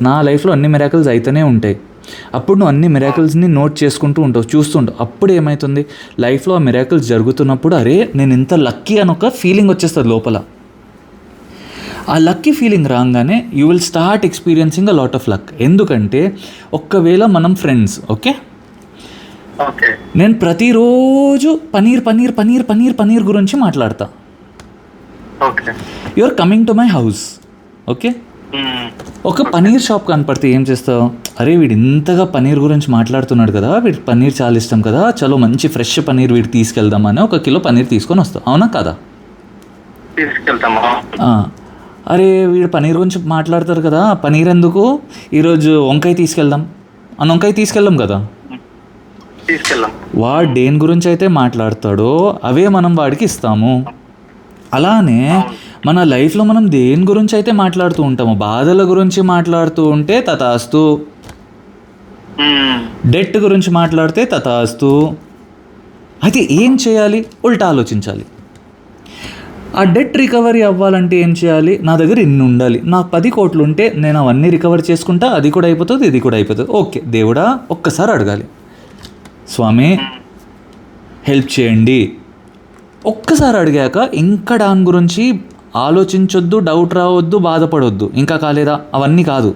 నా లైఫ్లో అన్ని మిరాకిల్స్ అయితేనే ఉంటాయి. అప్పుడు నువ్వు అన్ని మిరాకిల్స్ని నోట్ చేసుకుంటూ ఉంటావు, చూస్తుంటావు. అప్పుడు ఏమవుతుంది, లైఫ్లో ఆ మిరాకిల్స్ జరుగుతున్నప్పుడు అరే నేను ఇంత లక్కీ అని ఒక ఫీలింగ్ వచ్చేస్తుంది లోపల. ఆ లక్కీ ఫీలింగ్ రాగానే you will start experiencing a lot of luck. ఎందుకంటే ఒక్కవేళ మనం ఫ్రెండ్స్, ఓకే, నేను ప్రతిరోజు పనీర్ పనీర్ పనీర్ పనీర్ పనీర్ గురించి మాట్లాడతా. You are coming to my house, okay. ఒక పనీర్ షాప్ కనపడితే ఏం చేస్తావు? అరే వీడు ఇంతగా పనీర్ గురించి మాట్లాడుతున్నాడు కదా, వీడికి పనీర్ చాలా ఇష్టం కదా, చలో మంచి ఫ్రెష్ పనీర్ వీడికి తీసుకెళ్దామని 1 కిలో పనీర్ తీసుకొని వస్తావు, అవునా కదా? అరే వీడు పనీర్ గురించి మాట్లాడతారు కదా, పనీర్ ఎందుకు, ఈరోజు వంకాయ తీసుకెళ్దాం అని వంకాయ తీసుకెళ్ళాం కదా. వాడు దేని గురించి అయితే మాట్లాడతాడో అవే మనం వాడికి ఇస్తాము. అలానే మన లైఫ్లో మనం దేని గురించి అయితే మాట్లాడుతూ ఉంటామో, బాధల గురించి మాట్లాడుతూ ఉంటే తథాస్తు, డెట్ గురించి మాట్లాడితే తథాస్తు. అయితే ఏం చేయాలి? ఉల్టా ఆలోచించాలి. ఆ డెట్ రికవరీ అవ్వాలంటే ఏం చేయాలి? నా దగ్గర ఇన్ని ఉండాలి, నాకు 10 కోట్లు ఉంటే నేను అవన్నీ రికవర్ చేసుకుంటా, అది కూడా అయిపోతుంది, ఇది కూడా అయిపోతుంది. ఓకే, దేవుడా ఒక్కసారి అడగాలి, స్వామి హెల్ప్ చేయండి. ఒక్కసారి అడిగాక ఇంకా దాని గురించి ఆలోచించొద్దు, డౌట్ రావద్దు, బాధపడొద్దు. ఇంకా కాలేదా, అవన్నీ కాదు.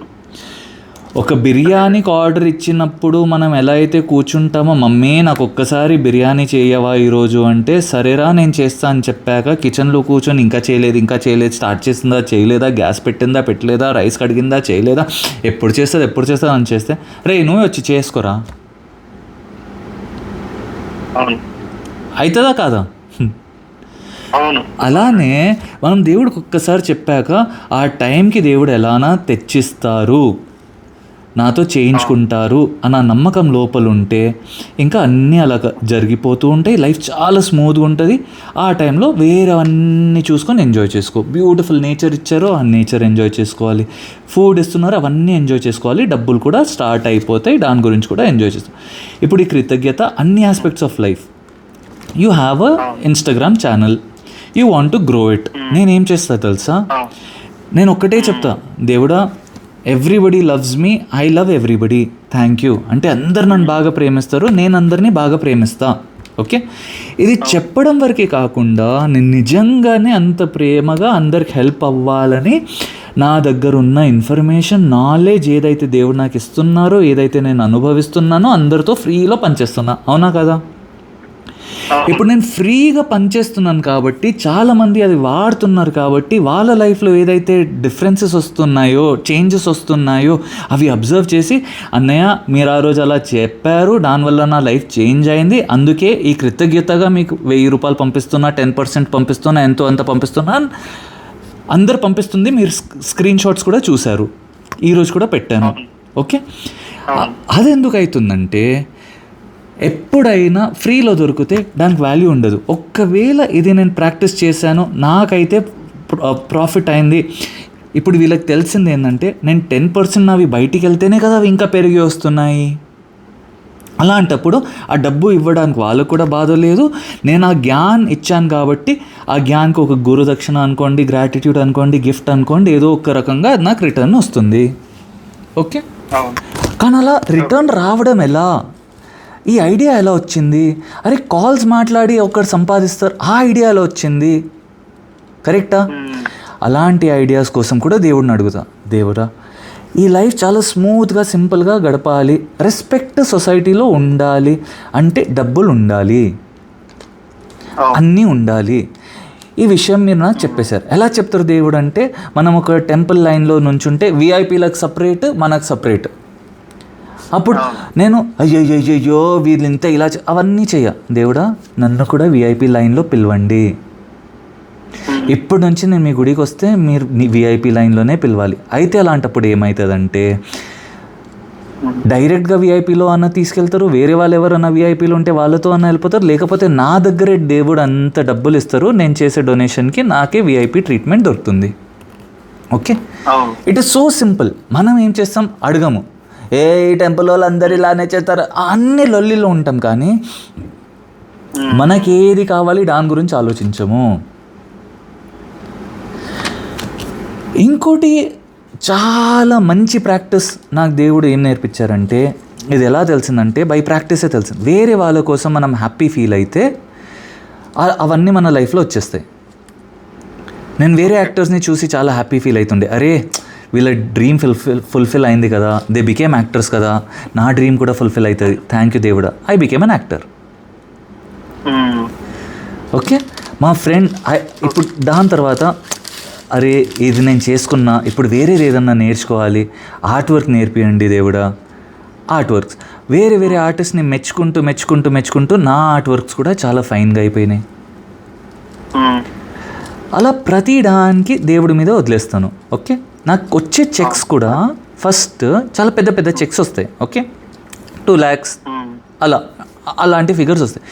ఒక బిర్యానీకి ఆర్డర్ ఇచ్చినప్పుడు మనం ఎలా అయితే కూర్చుంటామో, మమ్మీ నాకు ఒక్కసారి బిర్యానీ చేయవా ఈరోజు అంటే, సరేరా నేను చేస్తా అని చెప్పాక కిచెన్లో కూర్చొని ఇంకా చేయలేదు, స్టార్ట్ చేసిందా చేయలేదా, గ్యాస్ పెట్టిందా పెట్టలేదా, రైస్ కడిగిందా చేయలేదా, ఎప్పుడు చేస్తుంది అని చేస్తే, రే నువ్వే వచ్చి చేసుకోరా, అవుతుందా కాదా? అలానే మనం దేవుడికి ఒక్కసారి చెప్పాక ఆ టైంకి దేవుడు ఎలానా తెచ్చిస్తారు, నాతో చేయించుకుంటారు అన్న నమ్మకం లోపల ఉంటే ఇంకా అన్నీ అలా జరిగిపోతూ ఉంటాయి. లైఫ్ చాలా స్మూత్గా ఉంటుంది. ఆ టైంలో వేరే అన్నీ చూసుకొని ఎంజాయ్ చేసుకో. బ్యూటిఫుల్ నేచర్ ఇచ్చారో ఆ నేచర్ ఎంజాయ్ చేసుకోవాలి, ఫుడ్ ఇస్తున్నారు అవన్నీ ఎంజాయ్ చేసుకోవాలి, డబ్బులు కూడా స్టార్ట్ అయిపోతాయి, దాని గురించి కూడా ఎంజాయ్ చేస్తాం. ఇప్పుడు ఈ కృతజ్ఞత అన్ని aspects of life. You have a Instagram channel, you want to grow it. నేనేం చేస్తా తెలుసా, నేను ఒక్కటే చెప్తా, దేవుడా everybody loves me, I love everybody, thank you అంటే అందరు నన్ను బాగా ప్రేమిస్తారు, నేను అందరినీ బాగా ప్రేమిస్తా. ఓకే, ఇది చెప్పడం వరకే కాకుండా నేను నిజంగానే అంత ప్రేమగా అందరికి హెల్ప్ అవ్వాలని నా దగ్గర ఉన్న ఇన్ఫర్మేషన్, నాలెడ్జ్ ఏదైతే దేవుడు నాకు ఇస్తున్నారో, ఏదైతే నేను అనుభవిస్తున్నానో అందరితో ఫ్రీలో పనిచేస్తున్నా, అవునా కదా? ఇప్పుడు నేను ఫ్రీగా పనిచేస్తున్నాను కాబట్టి చాలామంది అది వాడుతున్నారు కాబట్టి వాళ్ళ లైఫ్లో ఏదైతే డిఫరెన్సెస్ వస్తున్నాయో, చేంజెస్ వస్తున్నాయో అవి అబ్జర్వ్ చేసి, అన్నయ్య మీరు ఆ రోజు అలా చెప్పారు, దానివల్ల నా లైఫ్ చేంజ్ అయింది, అందుకే ఈ కృతజ్ఞతగా మీకు 1000 రూపాయలు పంపిస్తున్నా, 10% పంపిస్తున్నా, ఎంతో అంత పంపిస్తున్నా, అందరు పంపిస్తుంది. మీరు స్క్రీన్ షాట్స్ కూడా చూశారు, ఈరోజు కూడా పెట్టాను. ఓకే, అది ఎందుకు అవుతుందంటే ఎప్పుడైనా ఫ్రీలో దొరికితే దానికి వాల్యూ ఉండదు. ఒక్కవేళ ఇది నేను ప్రాక్టీస్ చేశాను, నాకైతే ప్రాఫిట్ అయింది. ఇప్పుడు వీళ్ళకి తెలిసింది ఏంటంటే నేను 10% నావి బయటికి వెళ్తేనే కదా అవి ఇంకా పెరిగి వస్తున్నాయి. అలాంటప్పుడు ఆ డబ్బు ఇవ్వడానికి వాళ్ళకు కూడా బాధ లేదు. నేను ఆ జ్ఞాన్ ఇచ్చాను కాబట్టి ఆ జ్ఞాన్కి ఒక గురుదక్షిణ అనుకోండి, గ్రాటిట్యూడ్ అనుకోండి, గిఫ్ట్ అనుకోండి, ఏదో ఒక రకంగా అది నాకు రిటర్న్ వస్తుంది. ఓకే, కానీ అలా రిటర్న్ రావడం ఎలా? ఈ ఐడియా ఎలా వచ్చింది? అరే కాల్స్ మాట్లాడి ఒకరు సంపాదిస్తారు, ఆ ఐడియా ఎలా వచ్చింది? కరెక్టా? అలాంటి ఐడియాస్ కోసం కూడా దేవుడిని అడుగుతా, దేవుడా ఈ లైఫ్ చాలా స్మూత్గా సింపుల్గా గడపాలి, రెస్పెక్ట్ సొసైటీలో ఉండాలి అంటే డబ్బులు ఉండాలి, అన్నీ ఉండాలి. ఈ విషయం మీరు నాకు చెప్పేశారు. ఎలా చెప్తారు దేవుడు అంటే, మనం ఒక టెంపుల్ లైన్లో నుంచుంటే విఐపీలకు సపరేట్, మనకు సపరేట్. అప్పుడు నేను అయ్యో వీళ్ళు ఇంత ఇలా అవన్నీ చెయ్య, దేవుడా నన్ను కూడా విఐపీ లైన్లో పిలవండి, ఇప్పటి నుంచి నేను మీ గుడికి వస్తే మీరు విఐపీ లైన్లోనే పిలవాలి. అయితే అలాంటప్పుడు ఏమవుతుందంటే డైరెక్ట్గా విఐపీలో అన్న తీసుకెళ్తారు, వేరే వాళ్ళు ఎవరన్నా విఐపీలో ఉంటే వాళ్ళతో అన్న వెళ్ళిపోతారు, లేకపోతే నా దగ్గరే దేవుడు అంత డబ్బులు ఇస్తారు, నేను చేసే డొనేషన్కి నాకే విఐపీ ట్రీట్మెంట్ దొరుకుతుంది. Okay, it is so simple. మనం ఏం చేస్తాం, అడగము, ఏ ఈ టెంపుల్ వాళ్ళు అందరు ఇలానే చేస్తారు, అన్ని లొల్లిలో ఉంటాం, కానీ మనకి ఏది కావాలి దాని గురించి ఆలోచించము. ఇంకోటి చాలా మంచి ప్రాక్టీస్ నాకు దేవుడు ఏం నేర్పించారంటే, ఇది ఎలా తెలిసిందంటే బై ప్రాక్టీసే తెలిసింది. వేరే వాళ్ళ కోసం మనం హ్యాపీ ఫీల్ అయితే అవన్నీ మన లైఫ్లో వచ్చేస్తాయి. నేను వేరే యాక్టర్స్ని చూసి చాలా హ్యాపీ ఫీల్ అవుతుండే, అరే వీళ్ళ డ్రీమ్ ఫుల్ఫిల్ అయింది కదా, దే బికేమ్ యాక్టర్స్ కదా, నా డ్రీమ్ కూడా ఫుల్ఫిల్ అవుతుంది, థ్యాంక్ యూ దేవుడా, I became an actor. Okay, మా ఫ్రెండ్ ఇప్పుడు దాని తర్వాత అరే ఇది నేను చేసుకున్నా, ఇప్పుడు వేరేది ఏదన్నా నేర్చుకోవాలి, ఆర్ట్ వర్క్ నేర్పియండి దేవుడా. ఆర్ట్ వర్క్స్ వేరే వేరే ఆర్టిస్ట్ని మెచ్చుకుంటూ నా ఆర్ట్ వర్క్స్ కూడా చాలా ఫైన్గా అయిపోయినాయి. అలా ప్రతి దానికి దేవుడి మీద వదిలేస్తాను. ఓకే, నాకు వచ్చే చెక్స్ కూడా ఫస్ట్ చాలా పెద్ద పెద్ద చెక్స్ వస్తాయి. ఓకే, 2 lakhs అలాంటి ఫిగర్స్ వస్తాయి.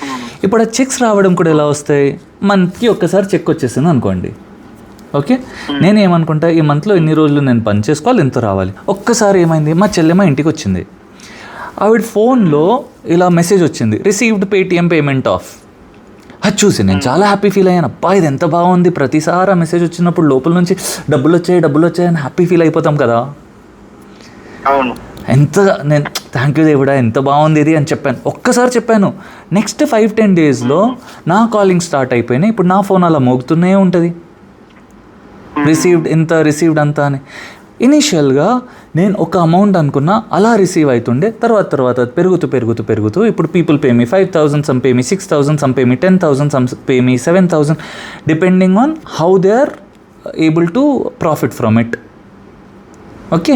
ఇప్పుడు ఆ చెక్స్ రావడం కూడా ఎలా వస్తాయి, మంత్కి ఒక్కసారి చెక్ వచ్చేసింది అనుకోండి. ఓకే, నేనేమనుకుంటా ఈ మంత్లో ఎన్ని రోజులు నేను పని చేసుకోవాలి, ఎంత రావాలి. ఒక్కసారి ఏమైంది, మా చెల్లెమ్మ ఇంటికి వచ్చింది, ఆవిడ ఫోన్లో ఇలా మెసేజ్ వచ్చింది, రిసీవ్డ్ పేటిఎం పేమెంట్ ఆఫ్. అది చూసి నేను చాలా హ్యాపీ ఫీల్ అయ్యాను. అబ్బా ఇది ఎంత బాగుంది, ప్రతిసారి ఆ మెసేజ్ వచ్చినప్పుడు లోపల నుంచి డబ్బులు వచ్చాయి అని హ్యాపీ ఫీల్ అయిపోతాం కదా. ఎంత నేను థ్యాంక్ యూ దేవుడా ఎంత బాగుంది ఇది అని చెప్పాను, ఒక్కసారి చెప్పాను. నెక్స్ట్ 5-10 daysలో నా కాలింగ్ స్టార్ట్ అయిపోయినాయి. ఇప్పుడు నా ఫోన్ అలా మోగుతూనే ఉంటుంది, రిసీవ్డ్ అంతా అని. ఇనీషియల్గా నేను ఒక అమౌంట్ అనుకున్నా, అలా రిసీవ్ అవుతుండే. తర్వాత పెరుగుతూ ఇప్పుడు people pay me 5,000, some pay me 6,000, some pay me 10,000, some pay me 7,000, depending on how they are able to profit from it. Okay,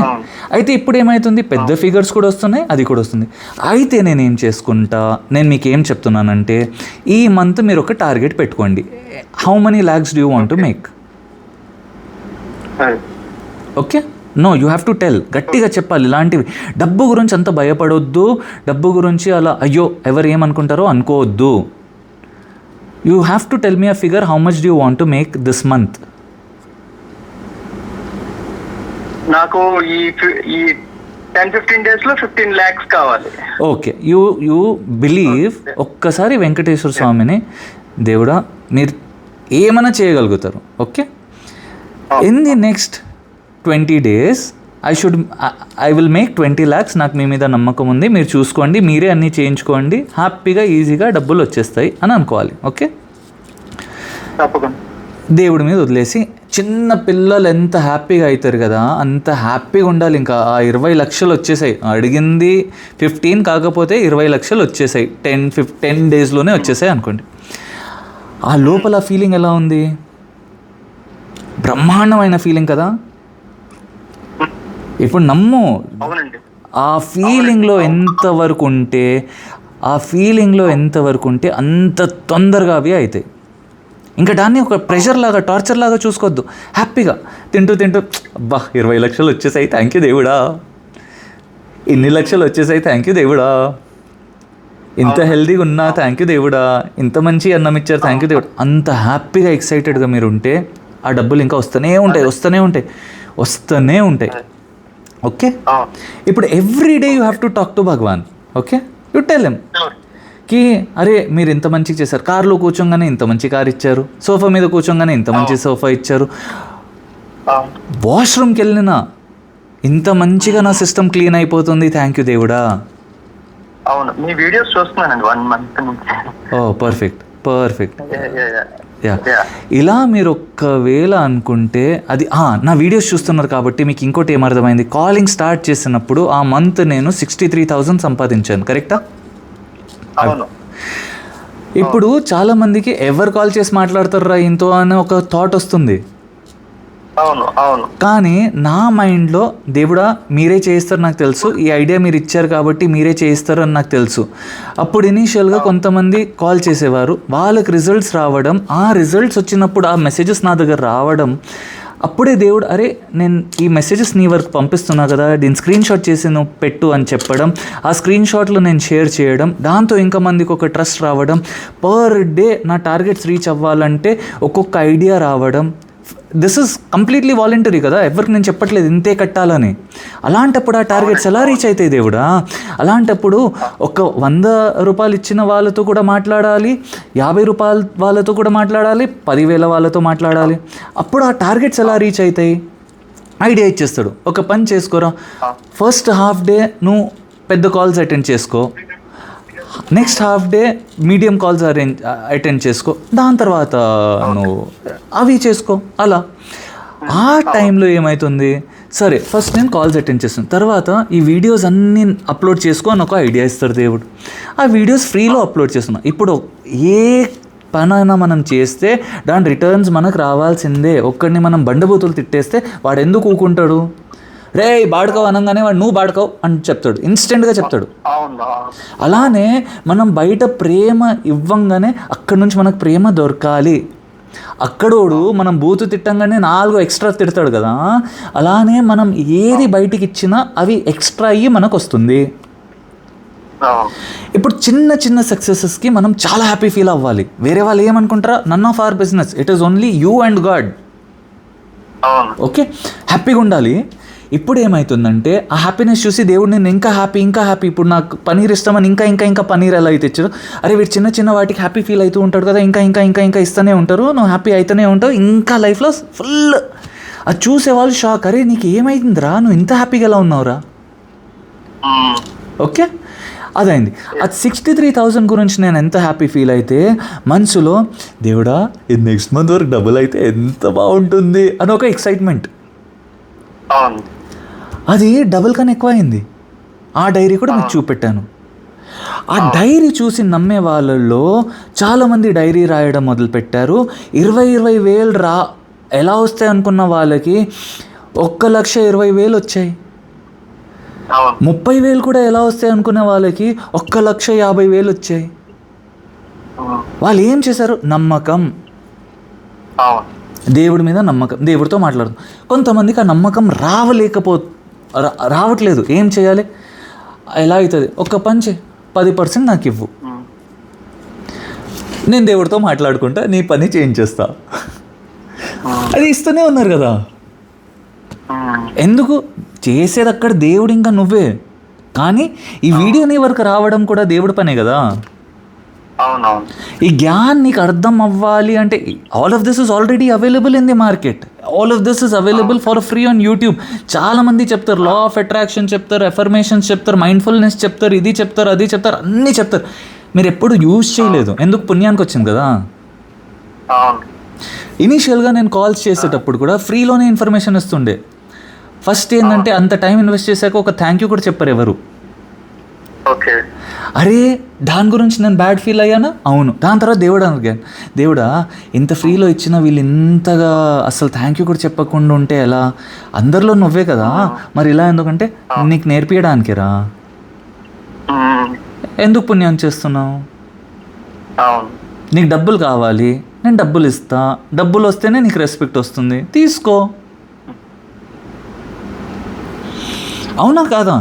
అయితే ఇప్పుడు ఏమవుతుంది, పెద్ద ఫిగర్స్ కూడా వస్తున్నాయి, అది కూడా వస్తుంది. అయితే నేనేం చేసుకుంటా, నేను మీకు ఏం చెప్తున్నానంటే, ఈ మంత్ మీరు ఒక టార్గెట్ పెట్టుకోండి, how many lakhs do you want to make. Okay, no you have to tell, గట్టిగా చెప్పాలి. ఇలాంటివి డబ్బు గురించి అంత భయపడొద్దు, డబ్బు గురించి అలా అయ్యో ఎవరు ఏమనుకుంటారో అనుకోవద్దు. You have to tell me a figure, how much do you want to make this month. నాకు ఈ 10-15 daysలో 15 lakhs కావాలి. Okay, you believe. ఒక్కసారి వెంకటేశ్వర స్వామిని, దేవుడా మీరు ఏమైనా చేయగలుగుతారు. Okay, in the next 20 days I will make 20 lakhs. నాకు మీ మీద నమ్మకం ఉంది, మీరు చూసుకోండి, మీరే అన్నీ చేయించుకోండి, హ్యాపీగా ఈజీగా డబ్బులు వచ్చేస్తాయి అని అనుకోవాలి. ఓకే, తప్పకుండా దేవుడి మీద వదిలేసి చిన్న పిల్లలు ఎంత హ్యాపీగా అవుతారు కదా, అంత హ్యాపీగా ఉండాలి. ఇంకా ఆ 20 లక్షలు వచ్చేసాయి, అడిగింది 15 కాకపోతే 20 లక్షలు వచ్చేసాయి, 10 డేస్లోనే వచ్చేసాయి అనుకోండి. ఆ లోపల ఫీలింగ్ ఎలా ఉంది? బ్రహ్మాండమైన ఫీలింగ్ కదా. ఇప్పుడు నమ్ము, అవునండి. ఆ ఫీలింగ్లో ఎంతవరకు ఉంటే అంత తొందరగా అవి అవుతాయి. ఇంకా దాన్ని ఒక ప్రెషర్ లాగా, టార్చర్ లాగా చూసుకోవద్దు. హ్యాపీగా తింటూ అబ్బా 20 లక్షలు వచ్చేసాయి, థ్యాంక్ యూ దేవుడా, ఇన్ని లక్షలు వచ్చేసాయి, థ్యాంక్ యూ దేవుడా, ఇంత హెల్తీగా ఉన్నా, థ్యాంక్ యూ దేవుడా, ఇంత మంచి అన్నం ఇచ్చారు, థ్యాంక్ యూ దేవుడా. అంత హ్యాపీగా ఎక్సైటెడ్గా మీరు ఉంటే ఆ డబ్బులు ఇంకా వస్తూనే ఉంటాయి. ఓకే, ఇప్పుడు every day you have to talk to Bhagwan. Okay, you tell him కి అరే మీరు ఇంత మంచిగా చేశారు, కార్లో కూర్చోగానే ఇంత మంచి కార్ ఇచ్చారు, సోఫా మీద కూర్చోగానే ఇంత మంచి సోఫా ఇచ్చారు, వాష్రూమ్కి వెళ్ళినా ఇంత మంచిగా నా సిస్టమ్ క్లీన్ అయిపోతుంది, థ్యాంక్ యూ దేవుడా. అవును, మీ వీడియోస్ చూస్తున్నానండి 1 month నుంచి. ఓ పర్ఫెక్ట్. యా, ఇలా మీరు ఒక్కవేళ అనుకుంటే అది నా వీడియోస్ చూస్తున్నారు కాబట్టి మీకు ఇంకోటి ఏమర్థమైంది, కాలింగ్ స్టార్ట్ చేసినప్పుడు ఆ మంత్ నేను 63,000 సంపాదించాను, కరెక్టా? అవును. ఇప్పుడు చాలా మందికి ఎవరు కాల్ చేసి మాట్లాడతారా ఇంతో అనే ఒక థాట్ వస్తుంది. అవును. కానీ నా మైండ్లో దేవుడా మీరే చేయిస్తారు నాకు తెలుసు, ఈ ఐడియా మీరు ఇచ్చారు కాబట్టి మీరే చేయిస్తారు అని నాకు తెలుసు. అప్పుడు ఇనీషియల్గా కొంతమంది కాల్ చేసేవారు, వాళ్ళకి రిజల్ట్స్ రావడం, ఆ రిజల్ట్స్ వచ్చినప్పుడు ఆ మెసేజెస్ నా దగ్గర రావడం, అప్పుడే దేవుడు అరే నేను ఈ మెసేజెస్ నీ వరకు పంపిస్తున్నా కదా, దీన్ని స్క్రీన్ షాట్ చేసి నువ్వు పెట్టు అని చెప్పడం, ఆ స్క్రీన్ షాట్లో నేను షేర్ చేయడం, దాంతో ఇంకా మందికి ఒక ట్రస్ట్ రావడం, పర్ డే నా టార్గెట్స్ రీచ్ అవ్వాలంటే ఒక్కొక్క ఐడియా రావడం. దిస్ ఇస్ కంప్లీట్లీ వాలంటరీ కదా, ఎవరికి నేను చెప్పట్లేదు ఇంతే కట్టాలని. అలాంటప్పుడు ఆ టార్గెట్స్ ఎలా రీచ్ అవుతాయి దేవుడా? అలాంటప్పుడు ఒక 100 రూపాయలు ఇచ్చిన వాళ్ళతో కూడా మాట్లాడాలి, 50 రూపాయల వాళ్ళతో కూడా మాట్లాడాలి, 10,000 వాళ్ళతో మాట్లాడాలి. అప్పుడు ఆ టార్గెట్స్ ఎలా రీచ్ అవుతాయి? ఐడియా ఇచ్చేస్తాడు, ఒక పని చేసుకోరా, ఫస్ట్ హాఫ్ డే నువ్వు పెద్ద కాల్స్ అటెండ్ చేసుకో, next half day medium calls attend చేసుకో, దాని తర్వాత నువ్వు అవి చేసుకో. అలా ఆ టైంలో ఏమవుతుంది, సరే ఫస్ట్ నేను కాల్స్ అటెండ్ చేస్తాను, తర్వాత ఈ వీడియోస్ అన్నీ అప్లోడ్ చేసుకో అని ఒక ఐడియా ఇస్తారు దేవుడు. ఆ వీడియోస్ ఫ్రీలో అప్లోడ్ చేస్తున్నాం. ఇప్పుడు ఏ పనైనా మనం చేస్తే దాని రిటర్న్స్ మనకు రావాల్సిందే. ఒక్కడిని మనం బండబూతులు తిట్టేస్తే వాడు ఎందుకు ఊకుంటాడు? రే బాడుకోవు అనగానే వాడు నువ్వు బాడుకోవు అని చెప్తాడు, ఇన్స్టెంట్గా చెప్తాడు. అలానే మనం బయట ప్రేమ ఇవ్వంగానే అక్కడి నుంచి మనకు ప్రేమ దొరకాలి. అక్కడోడు మనం బూతు తిట్టంగానే 4 ఎక్స్ట్రా తిడతాడు కదా, అలానే మనం ఏది బయటికి ఇచ్చినా అవి ఎక్స్ట్రా అయ్యి మనకు వస్తుంది. ఇప్పుడు చిన్న సక్సెసెస్కి మనం చాలా హ్యాపీ ఫీల్ అవ్వాలి. వేరే వాళ్ళు ఏమనుకుంటారా, none of our business, it is only you and God. Okay, హ్యాపీగా ఉండాలి. ఇప్పుడు ఏమవుతుందంటే ఆ హ్యాపీనెస్ చూసి దేవుడు నేను ఇంకా హ్యాపీ, ఇప్పుడు నాకు పనీర్ ఇస్తామని ఇంకా పనీర్ ఎలా అయితే ఇచ్చారు, అరే వీడు చిన్న వాటికి హ్యాపీ ఫీల్ అవుతూ ఉంటాడు కదా, ఇంకా ఇస్తూనే ఉంటారు, నువ్వు హ్యాపీ అవుతూనే ఉంటావు, ఇంకా లైఫ్లో ఫుల్. అది చూసేవాళ్ళు షాక్, అరే నీకు ఏమైందిరా, నువ్వు ఇంత హ్యాపీగా ఎలా ఉన్నావురా? ఓకే, అదైంది. అది 63,000 గురించి నేను ఎంత హ్యాపీ ఫీల్ అయితే మనసులో దేవుడా ఇది నెక్స్ట్ మంత్ వరకు డబుల్ అయితే ఎంత బాగుంటుంది అని ఒక ఎక్సైట్మెంట్. అది డబుల్ కన్నా ఎక్కువ అయింది. ఆ డైరీ కూడా మీకు చూపెట్టాను. ఆ డైరీ చూసి నమ్మే వాళ్ళల్లో చాలామంది డైరీ రాయడం మొదలుపెట్టారు. 20,000 ఎలా వస్తాయి అనుకున్న వాళ్ళకి 1,20,000 వచ్చాయి. 30,000 కూడా ఎలా వస్తాయి అనుకునే వాళ్ళకి 1,50,000 వచ్చాయి. వాళ్ళు ఏం చేశారు? నమ్మకం, దేవుడి మీద నమ్మకం, దేవుడితో మాట్లాడుతాం. కొంతమందికి ఆ నమ్మకం రావట్లేదు. ఏం చేయాలి? ఎలా అవుతుంది? ఒక పని చేయి, 10% నాకు ఇవ్వు, నేను దేవుడితో మాట్లాడుకుంటా, నీ పని చేంజ్ చేస్తా. అది ఇస్తూనే ఉన్నారు కదా. ఎందుకు చేసేది అక్కడ దేవుడు, ఇంకా నువ్వే. కానీ ఈ వీడియో నీ వరకు రావడం కూడా దేవుడి పనే కదా. ఈ జ్ఞాన్ నీకు అర్థం అవ్వాలి అంటే all of this is already available in the market. All of this is available for free on YouTube. చాలామంది చెప్తారు, లా ఆఫ్ అట్రాక్షన్ చెప్తారు, ఎఫర్మేషన్స్ చెప్తారు, మైండ్ఫుల్నెస్ చెప్తారు, ఇది చెప్తారు, అది చెప్తారు, అన్నీ చెప్తారు. మీరు ఎప్పుడు యూజ్ చేయలేదు. ఎందుకు? పుణ్యానికి వచ్చింది కదా. ఇనీషియల్గా నేను కాల్స్ చేసేటప్పుడు కూడా ఫ్రీలోనే ఇన్ఫర్మేషన్ ఇస్తుండే. ఫస్ట్ ఏంటంటే అంత టైం ఇన్వెస్ట్ చేశాక ఒక థ్యాంక్ యూ కూడా చెప్పారు ఎవరు. ఓకే. అరే దాని గురించి నేను బ్యాడ్ ఫీల్ అయ్యానా? అవును. దాని తర్వాత దేవుడు అడిగాను, దేవుడా ఇంత ఫ్రీలో ఇచ్చిన వీళ్ళు ఇంతగా అసలు థ్యాంక్ యూ కూడా చెప్పకుండా ఉంటే ఎలా? అందరిలో నువ్వే కదా, మరి ఇలా ఎందుకంటే నీకు నేర్పించడానికిరా. ఎందుకు పుణ్యం చేస్తున్నావు? అవును. నీకు డబ్బులు కావాలి, నేను డబ్బులు ఇస్తా, డబ్బులు వస్తేనే నీకు రెస్పెక్ట్ వస్తుంది, తీసుకో. అవునా కాదా?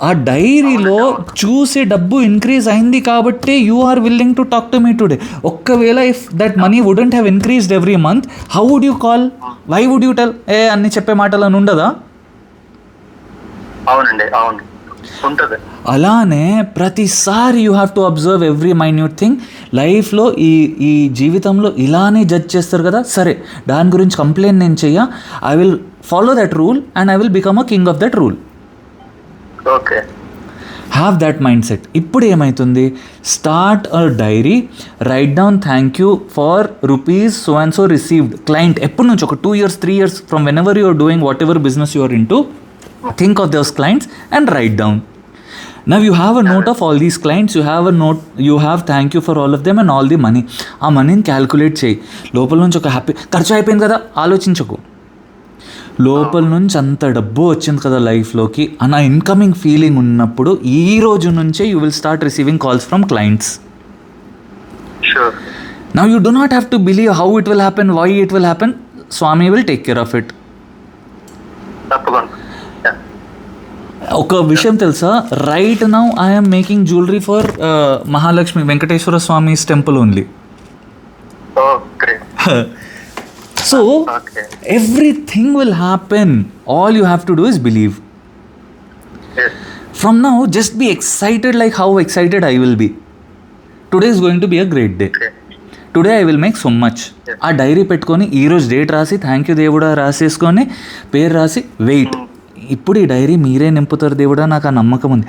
ఆ డైరీలో చూసే డబ్బు ఇంక్రీజ్ అయింది కాబట్టి you are willing to talk to me today. ఒక్కవేళ if that money wouldn't have increased every month, how would you call? Why would you tell? అన్ని చెప్పే మాటలు అని ఉండదా? అవునండి, అవును ఉంటుంది. అలానే ప్రతిసారి you have to observe every minute thing. లైఫ్లో ఈ జీవితంలో ఇలానే జడ్జ్ చేస్తారు కదా, సరే దాని గురించి కంప్లైంట్ నేను చెయ్య, I will follow that rule and I will become a king of that rule. Okay. Have that mindset. ఇప్పుడు ఏమవుతుంది, start a diary, write down thank you for rupees so and so received. Client ఎప్పటి నుంచి ఒక 2 years 3 years from whenever you're doing whatever business you're into, think of those clients and write down. Now you have a note of all these clients, you have thank you for all of them and all the money. ఆ మనీని క్యాల్కులేట్ చేయి. లోపల నుంచి ఒక హ్యాపీ, ఖర్చు అయిపోయింది కదా ఆలోచించకు, లోపల నుంచి అంత డబ్బు వచ్చింది కదా లైఫ్లోకి అన్న ఇన్కమింగ్ ఫీలింగ్ ఉన్నప్పుడు ఈ రోజు నుంచే you will start receiving calls from clients. Sure. Now you do not have to believe how it will happen, why it will happen. Swami will take care of it. తప్పకుండా. ఒక విషయం తెలుసా, right now I'm making jewellery for Mahalakshmi Venkateswara Swami's temple only. Okay. So everything will happen. All you have to do is believe. Yes. From now just be excited like how excited I will be. Today is going to be a great day. Okay. Today I will make so much. ఆ డైరీ పెట్టుకొని ఈరోజు డేట్ రాసి థ్యాంక్ యూ దేవుడా రాసేసుకొని పేరు రాసి వెయిట్. ఇప్పుడు ఈ డైరీ మీరే నింపుతారు దేవుడా, నాకు ఆ నమ్మకం ఉంది.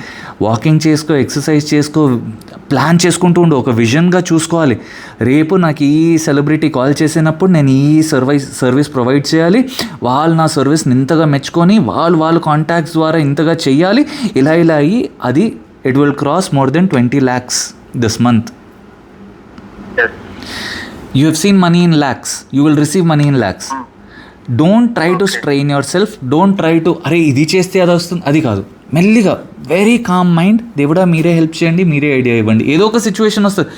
వాకింగ్ చేసుకో, ఎక్సర్సైజ్ చేసుకో, ప్లాన్ చేసుకుంటూ ఉండు, ఒక విజన్గా చూసుకోవాలి. రేపు నాకు ఈ సెలబ్రిటీ కాల్ చేసినప్పుడు నేను ఈ సర్వీస్ ప్రొవైడ్ చేయాలి, వాళ్ళు నా సర్వీస్ని ఇంతగా మెచ్చుకొని వాళ్ళు కాంటాక్ట్స్ ద్వారా ఇంతగా చెయ్యాలి, ఇలా అయ్యి అది it will cross more than 20 lakhs this month. You have seen money in lakhs, you will receive money in lakhs. Don't try to strain yourself, don't try to అరే ఇది చేస్తే అది వస్తుంది, అది కాదు. మెల్లిగా వెరీ కామ్ మైండ్, దేవుడా మీరే హెల్ప్ చేయండి, మీరే ఐడియా ఇవ్వండి. ఏదో ఒక సిచ్యువేషన్ వస్తుంది,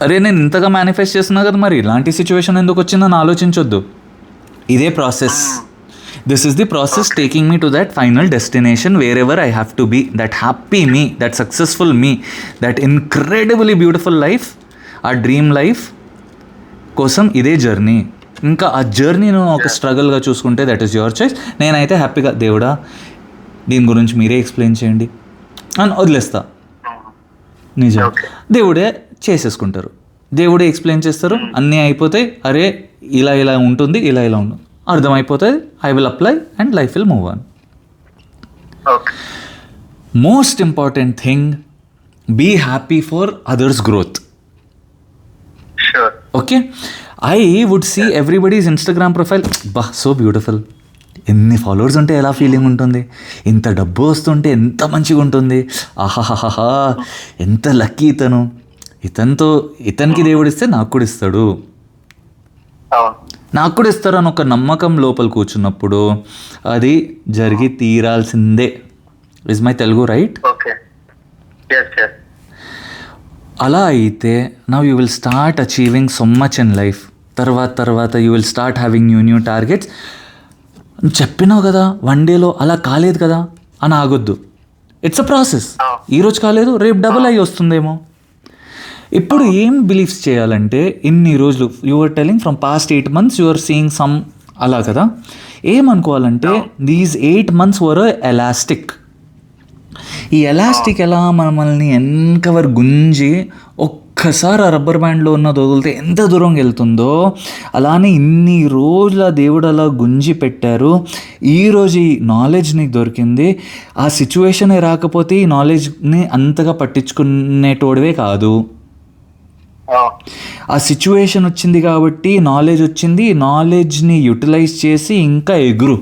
అరే నేను ఇంతగా మేనిఫెస్ట్ చేస్తున్నా కదా మరి ఇలాంటి సిచ్యువేషన్ ఎందుకు వచ్చిందని ఆలోచించొద్దు. ఇదే process. This is the process taking me to that final destination wherever I have to be, that happy me, that successful me, that incredibly beautiful life, ఆ డ్రీమ్ లైఫ్ కోసం ఇదే జర్నీ. ఇంకా ఆ జర్నీను ఒక స్ట్రగుల్గా చూసుకుంటే దట్ ఈస్ యువర్ చాయిస్. నేనైతే హ్యాపీగా దేవుడా దీని గురించి మీరే ఎక్స్ప్లెయిన్ చేయండి అని వదిలేస్తా. నిజం, దేవుడే చేసేసుకుంటారు, దేవుడే ఎక్స్ప్లెయిన్ చేస్తారు, అన్నీ అయిపోతాయి. అరే ఇలా ఉంటుంది, ఇలా ఉంటుంది, అర్థమైపోతుంది. I will apply and life will move on. Most important thing, be happy for others growth. Okay, I would see everybody's Instagram profile, బా సో బ్యూటిఫుల్, ఎన్ని ఫాలోవర్స్ ఉంటే ఎలా ఫీలింగ్ ఉంటుంది, ఇంత డబ్బు వస్తుంటే ఎంత మంచిగా ఉంటుంది, ఆహాహాహా ఎంత లక్కీ ఇతనికి దేవుడిస్తే నాకు కూడా ఇస్తాడు, నాకు కూడా ఇస్తారు అని ఒక నమ్మకం లోపల కూర్చున్నప్పుడు అది జరిగి తీరాల్సిందే. Is my Telugu right? అలా అయితే now you will start achieving so much in life. తర్వాత you will start having new targets. చెప్పినావు కదా 1 dayలో అలా కాలేదు కదా అని ఆగొద్దు. It's a process. ఈరోజు కాలేదు, రేపు డబుల్ అయ్యి వస్తుందేమో. ఇప్పుడు ఏం బిలీవ్స్ చేయాలంటే, ఇన్ని రోజులు you are telling from past 8 months you are seeing some అలా కదా, ఏమనుకోవాలంటే దీస్ 8 months వర్ ఎలాస్టిక్. ఈ ఎలాస్టిక్ ఎలా మనల్ని ఎన్కవర్ గుంజి ఒక్కసారి ఆ రబ్బర్ బ్యాండ్లో ఉన్నది వదిలితే ఎంత దూరం వెళ్తుందో, అలానే ఇన్ని రోజుల దేవుడు అలా గుంజి పెట్టారు. ఈరోజు ఈ నాలెడ్జ్ నీకు దొరికింది. ఆ సిచ్యువేషనే రాకపోతే ఈ నాలెడ్జ్ని అంతగా పట్టించుకునేటోడివే కాదు. ఆ సిచ్యువేషన్ వచ్చింది కాబట్టి నాలెడ్జ్ వచ్చింది, నాలెడ్జ్ని యూటిలైజ్ చేసి ఇంకా ఎగురు.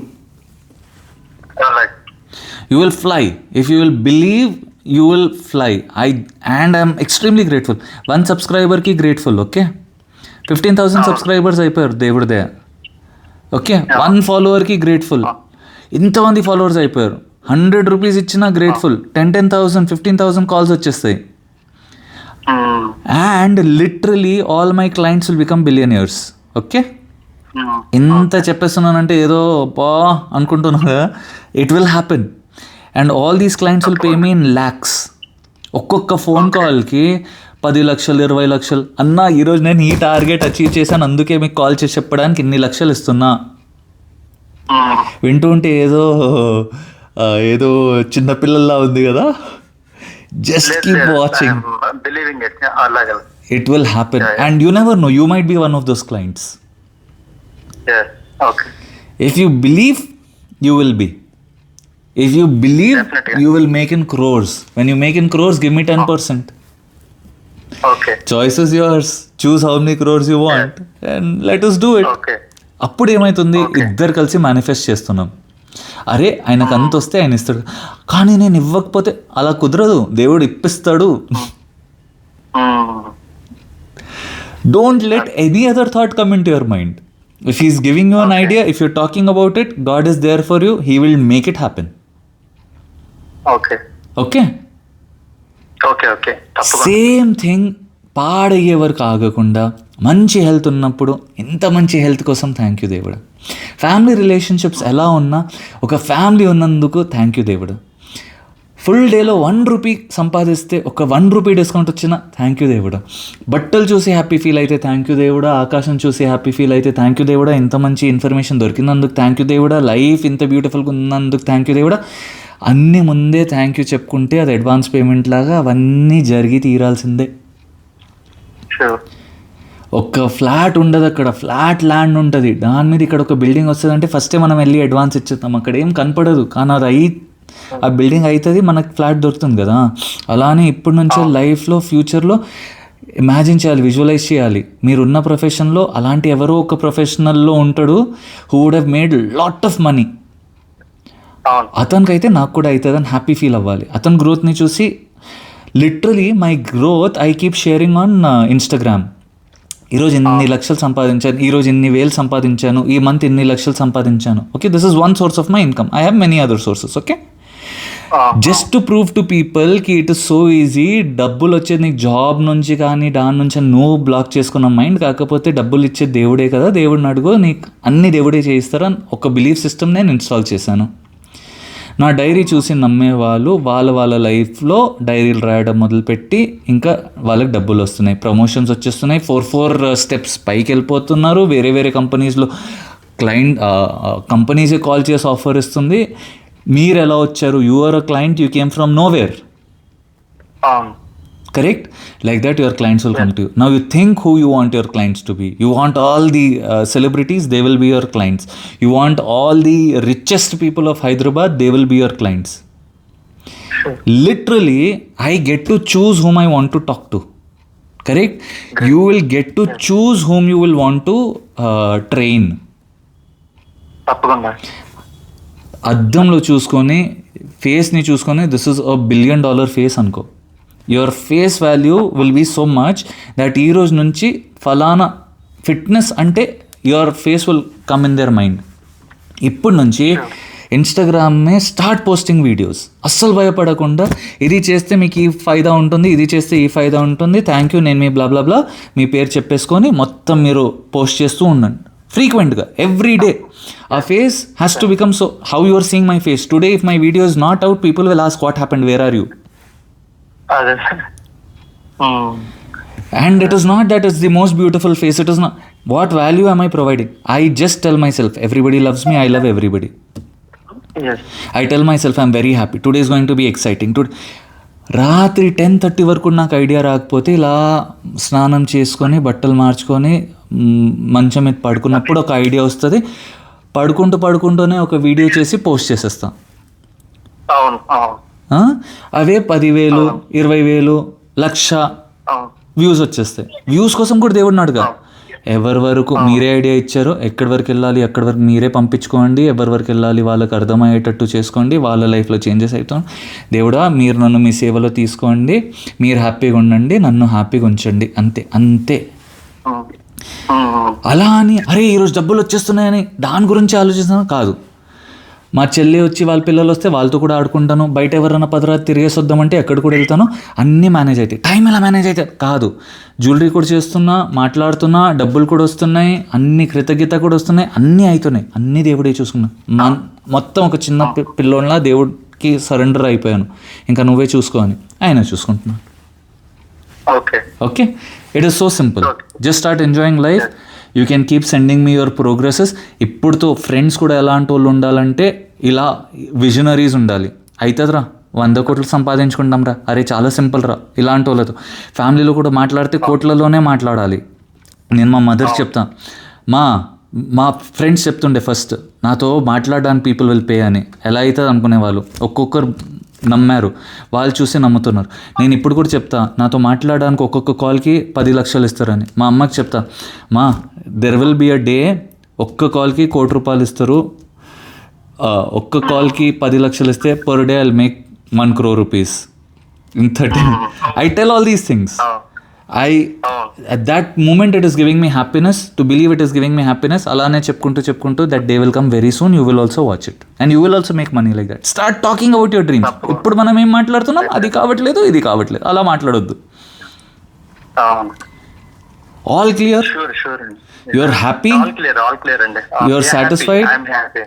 You will fly. If you will believe you will fly. I'm extremely grateful. 1 సబ్స్క్రైబర్కి గ్రేట్ఫుల్. ఓకే, 15,000 సబ్స్క్రైబర్స్ అయిపోయారు దేవుడిదే. ఓకే, 1 ఫాలోవర్కి గ్రేట్ఫుల్. ఇంతమంది ఫాలోవర్స్ అయిపోయారు. 100 రూపీస్ ఇచ్చినా గ్రేట్ఫుల్. 10,000 15,000 కాల్స్ వచ్చేస్తాయి. And literally all my clients will become billionaires. Okay, ఇంత చెప్పేస్తున్నానంటే ఏదో బా అనుకుంటున్నా కదా, it will happen. And all these clients will pay me in lakhs. ఒక్కొక్క ఫోన్ కాల్కి 10 లక్షలు 20 లక్షలు. అన్నా ఈరోజు నేను ఈ టార్గెట్ అచీవ్ చేశాను, అందుకే మీకు కాల్ చేసి చెప్పడానికి ఇన్ని లక్షలు ఇస్తున్నా. వింటూ ఉంటే ఏదో చిన్నపిల్లల్లా ఉంది కదా. Just keep watching. It will happen. And you never know, you might be one of those clients. If you believe, you will be. If you believe, Definitely. you will make in crores. When you make in crores, give me 10%. Choice is yours. Choose how many crores you want and let us do it. అప్పుడు ఏమవుతుంది, ఇద్దరు కలిసి మేనిఫెస్ట్ చేస్తున్నాం. అరే ఆయనకు అంత వస్తే ఆయన ఇస్తాడు, కానీ నేను ఇవ్వకపోతే అలా కుదరదు, దేవుడు ఇప్పిస్తాడు. Don't let any other thought come into your mind. If he's giving you an idea, if you're talking about it, God is there for you. He will make it happen. Okay? Same thing. పాడయ్యే వరకు ఆగకుండా మంచి హెల్త్ ఉన్నప్పుడు, ఎంత మంచి హెల్త్ కోసం థ్యాంక్ యూ దేవుడు. ఫ్యామిలీ రిలేషన్షిప్స్ ఎలా ఉన్నా, ఒక ఫ్యామిలీ ఉన్నందుకు థ్యాంక్ యూ దేవుడు. ఫుల్ డేలో 1 రూపీ సంపాదిస్తే ఒక 1 రూపీ డిస్కౌంట్ వచ్చినా థ్యాంక్ యూ దేవుడా. బట్టలు చూసి హ్యాపీ ఫీల్ అయితే థ్యాంక్ యూ దేవుడా. ఆకాశం చూసి హ్యాపీ ఫీల్ అయితే థ్యాంక్ యూ దేవుడా. ఇంత మంచి ఇన్ఫర్మేషన్ దొరికినందుకు థ్యాంక్ యూ దేవుడా. లైఫ్ ఇంత బ్యూటిఫుల్గా ఉన్నందుకు థ్యాంక్ యూ దేవుడా. అన్నీ ముందే థ్యాంక్ యూ చెప్పుకుంటే అది అడ్వాన్స్ పేమెంట్ లాగా అవన్నీ జరిగి తీరాల్సిందే. ఒక ఫ్లాట్ ఉండదు అక్కడ, ఫ్లాట్ ల్యాండ్ ఉంటుంది, దాని మీద ఇక్కడ ఒక బిల్డింగ్ వస్తుంది అంటే ఫస్టే మనం వెళ్ళి అడ్వాన్స్ ఇచ్చేస్తాం. అక్కడ ఏం కనపడదు, కానీ అది ఆ బిల్డింగ్ అవుతుంది, మనకు ఫ్లాట్ దొరుకుతుంది కదా. అలానే ఇప్పటి నుంచే లైఫ్లో ఫ్యూచర్లో ఇమాజిన్ చేయాలి, విజువలైజ్ చేయాలి. మీరున్న ప్రొఫెషన్లో అలాంటి ఎవరో ఒక ప్రొఫెషనల్లో ఉంటాడు, who would have made lot of money. అతనికైతే నాకు కూడా అవుతుంది అని హ్యాపీ ఫీల్ అవ్వాలి. అతని గ్రోత్ని చూసి literally my growth I keep sharing on Instagram. ఈరోజు ఇన్ని లక్షలు సంపాదించాను, ఈరోజు ఇన్ని వేలు సంపాదించాను, ఈ మంత్ ఇన్ని లక్షలు సంపాదించాను. Okay, this is one source of my income. I have many other sources. Okay, just to prove to people కి ఇట్ ఇస్ సో ఈజీ. డబ్బులు వచ్చేది నీకు జాబ్ నుంచి కానీ దాని నుంచి నువ్వు బ్లాక్ చేసుకున్న మైండ్. కాకపోతే డబ్బులు ఇచ్చేది దేవుడే కదా, దేవుడిని అడుగు, నీకు అన్ని దేవుడే చేయిస్తారని ఒక బిలీఫ్ సిస్టమ్ నేను ఇన్స్టాల్ చేశాను. నా డైరీ చూసి నమ్మే వాళ్ళు వాళ్ళ లైఫ్లో డైరీలు రాయడం మొదలుపెట్టి ఇంకా వాళ్ళకి డబ్బులు వస్తున్నాయి, ప్రమోషన్స్ వచ్చేస్తున్నాయి, 4 స్టెప్స్ పైకి వెళ్ళిపోతున్నారు. వేరే కంపెనీస్లో కంపెనీసే కాల్ చేసి ఆఫర్ ఇస్తుంది. మీరు ఎలా వచ్చారు? You are a client, you came from nowhere. Correct? Like that your clients will come to you. Now you think who you want your clients to be. You want all the celebrities, they will be your clients. You want all the richest people of Hyderabad, they will be your clients. Literally, I get to choose whom I want to talk to. Correct? You will get to choose whom you will want to train. అద్దంలో చూసుకొని, ఫేస్ని చూసుకొని, దిస్ ఇస్ $1 billion ఫేస్ అనుకో. Your face value will be so much that ఈ రోజు నుంచి ఫలానా ఫిట్నెస్ అంటే your face will come in their mind. ఇప్పటి నుంచి ఇన్స్టాగ్రామ్నే స్టార్ట్ పోస్టింగ్ వీడియోస్. అస్సలు భయపడకుండా, ఇది చేస్తే మీకు ఈ ఫైదా ఉంటుంది, ఇది చేస్తే ఈ ఫైదా ఉంటుంది, థ్యాంక్ యూ, నేను మీ బ్లా మీ పేరు చెప్పేసుకొని మొత్తం మీరు పోస్ట్ చేస్తూ ఉండండి ఫ్రీక్వెంట్గా, ఎవ్రీ డే. ఆ face has to become so. How you are seeing my face today, if my video is not out, people will ask what happened, where are you? And it is not that it's the most beautiful face. It is not. What value am I providing? I just tell myself, everybody loves me, I love everybody. Yes. I tell myself, I'm very happy. Today is going to be exciting. రాత్రి 10:30 వరకు నాకు ఐడియా రాకపోతే ఇలా స్నానం చేసుకొని బట్టలు మార్చుకొని మంచం మీద పడుకున్నప్పుడు ఒక ఐడియా వస్తుంది. పడుకుంటూనే ఒక వీడియో చేసి పోస్ట్ చేసేస్తాం. అవే 10,000, 20,000, 1,00,000 వ్యూస్ వచ్చేస్తాయి. వ్యూస్ కోసం కూడా దేవుడిని అడగా. ఎవరి వరకు మీరే ఐడియా ఇచ్చారో ఎక్కడి వరకు వెళ్ళాలి, ఎక్కడి వరకు మీరే పంపించుకోండి, ఎవరి వరకు వెళ్ళాలి వాళ్ళకి అర్థమయ్యేటట్టు చేసుకోండి, వాళ్ళ లైఫ్లో చేంజెస్ అవుతాం. దేవుడా మీరు నన్ను మీ సేవలో తీసుకోండి, మీరు హ్యాపీగా ఉండండి, నన్ను హ్యాపీగా ఉంచండి, అంతే అంతే. అలా అని అరే ఈరోజు డబ్బులు వచ్చేస్తున్నాయని దాని గురించి ఆలోచిస్తాను కాదు. మా చెల్లి వచ్చి వాళ్ళ పిల్లలు వస్తే వాళ్ళతో కూడా ఆడుకుంటాను, బయట ఎవరైనా 10 రాత్రి తిరిగేసి వద్దామంటే ఎక్కడ కూడా వెళ్తాను, అన్నీ మేనేజ్ అవుతాయి. టైం ఎలా మేనేజ్ అవుతుంది కాదు, జ్యువెలరీ కూడా చేస్తున్నా, మాట్లాడుతున్నా, డబ్బులు కూడా వస్తున్నాయి, అన్ని కృతజ్ఞత కూడా వస్తున్నాయి, అన్నీ అవుతున్నాయి, అన్నీ దేవుడే చూసుకున్నా. మొత్తం ఒక చిన్న పిల్లోళ్ళ దేవుడికి సరెండర్ అయిపోయాను, ఇంకా నువ్వే చూసుకో అని ఆయన చూసుకుంటున్నాను. Okay, it is so simple. Just start enjoying life. You can keep sending me your progresses. ఇప్పుడుతో ఫ్రెండ్స్ కూడా ఎలాంటి వాళ్ళు ఉండాలంటే ఇలా విజనరీస్ ఉండాలి. అవుతుందిరా 100 కోట్లు సంపాదించుకుంటాం రా, అరే చాలా సింపుల్ రా ఇలాంటి వాళ్ళతో. ఫ్యామిలీలో కూడా మాట్లాడితే కోట్లలోనే మాట్లాడాలి. నేను మా మదర్కి చెప్తాను, మా ఫ్రెండ్స్ చెప్తుండే ఫస్ట్ నాతో మాట్లాడడానికి పీపుల్ విల్ పే అని. ఎలా అవుతుంది అనుకునేవాళ్ళు, ఒక్కొక్కరు నమ్మారు, వాళ్ళు చూసి నమ్ముతున్నారు. నేను ఇప్పుడు కూడా చెప్తా, నాతో మాట్లాడడానికి ఒక్కొక్క కాల్కి 10 లక్షలు ఇస్తారని. మా అమ్మకి చెప్తా, there will be a day ఒక్క కాల్కి 1 కోటి రూపాయలు ఇస్తారు, ఒక్క కాల్కి 10 లక్షలు ఇస్తే per day I'll make 1 crore rupees in 30. I tell all these things. At that moment it is giving me happiness, to believe it is giving me happiness. అలానే చెప్పుకుంటూ that day will come very soon, you will also watch it and you will also make money like that. Start talking about your dreams. ఇప్పుడు మనం ఏం మాట్లాడుతున్నాం, అది కావట్లేదు ఇది కావట్లేదు, అలా మాట్లాడొద్దు. All clear? Sure. You are happy? All clear అండి. You are satisfied? I'm happy.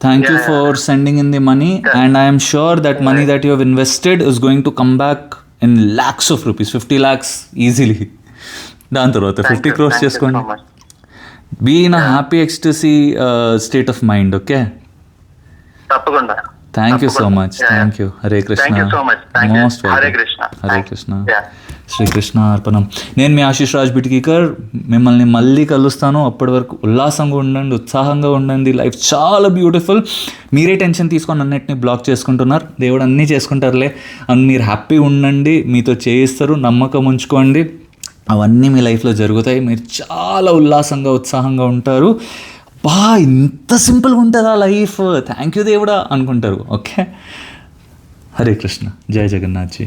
Thank you for sending in the money, and I am sure that money that you have invested is going to come back in lakhs of rupees, 50 lakhs easily. దాని తర్వాత 50 crores చేసుకోండి. Be in a happy ecstasy state of mind. Okay, తప్పకుండా. Thank you so much. Thank you. Hare Krishna. Most welcome. Hare Krishna. Shrikrishna అర్పణం. నేను మీ ఆశీష్ రాజ్ బిట్కీకర్. మిమ్మల్ని మళ్ళీ కలుస్తాను. అప్పటి వరకు ఉల్లాసంగా ఉండండి, ఉత్సాహంగా ఉండండి. లైఫ్ చాలా బ్యూటిఫుల్. మీరే టెన్షన్ తీసుకొని అన్నిటిని బ్లాక్ చేసుకుంటున్నారు. దేవుడు అన్నీ చేసుకుంటారులే అని మీరు హ్యాపీగా ఉండండి. మీతో చేయిస్తారు, నమ్మకం ఉంచుకోండి, అవన్నీ మీ లైఫ్లో జరుగుతాయి. మీరు చాలా ఉల్లాసంగా ఉత్సాహంగా ఉంటారు. ఇంత సింపుల్గా ఉంటుందా లైఫ్, థ్యాంక్ యూ దేవుడా అనుకుంటారు. ఓకే, హరే కృష్ణ. జై జగన్నాథ్ జీ.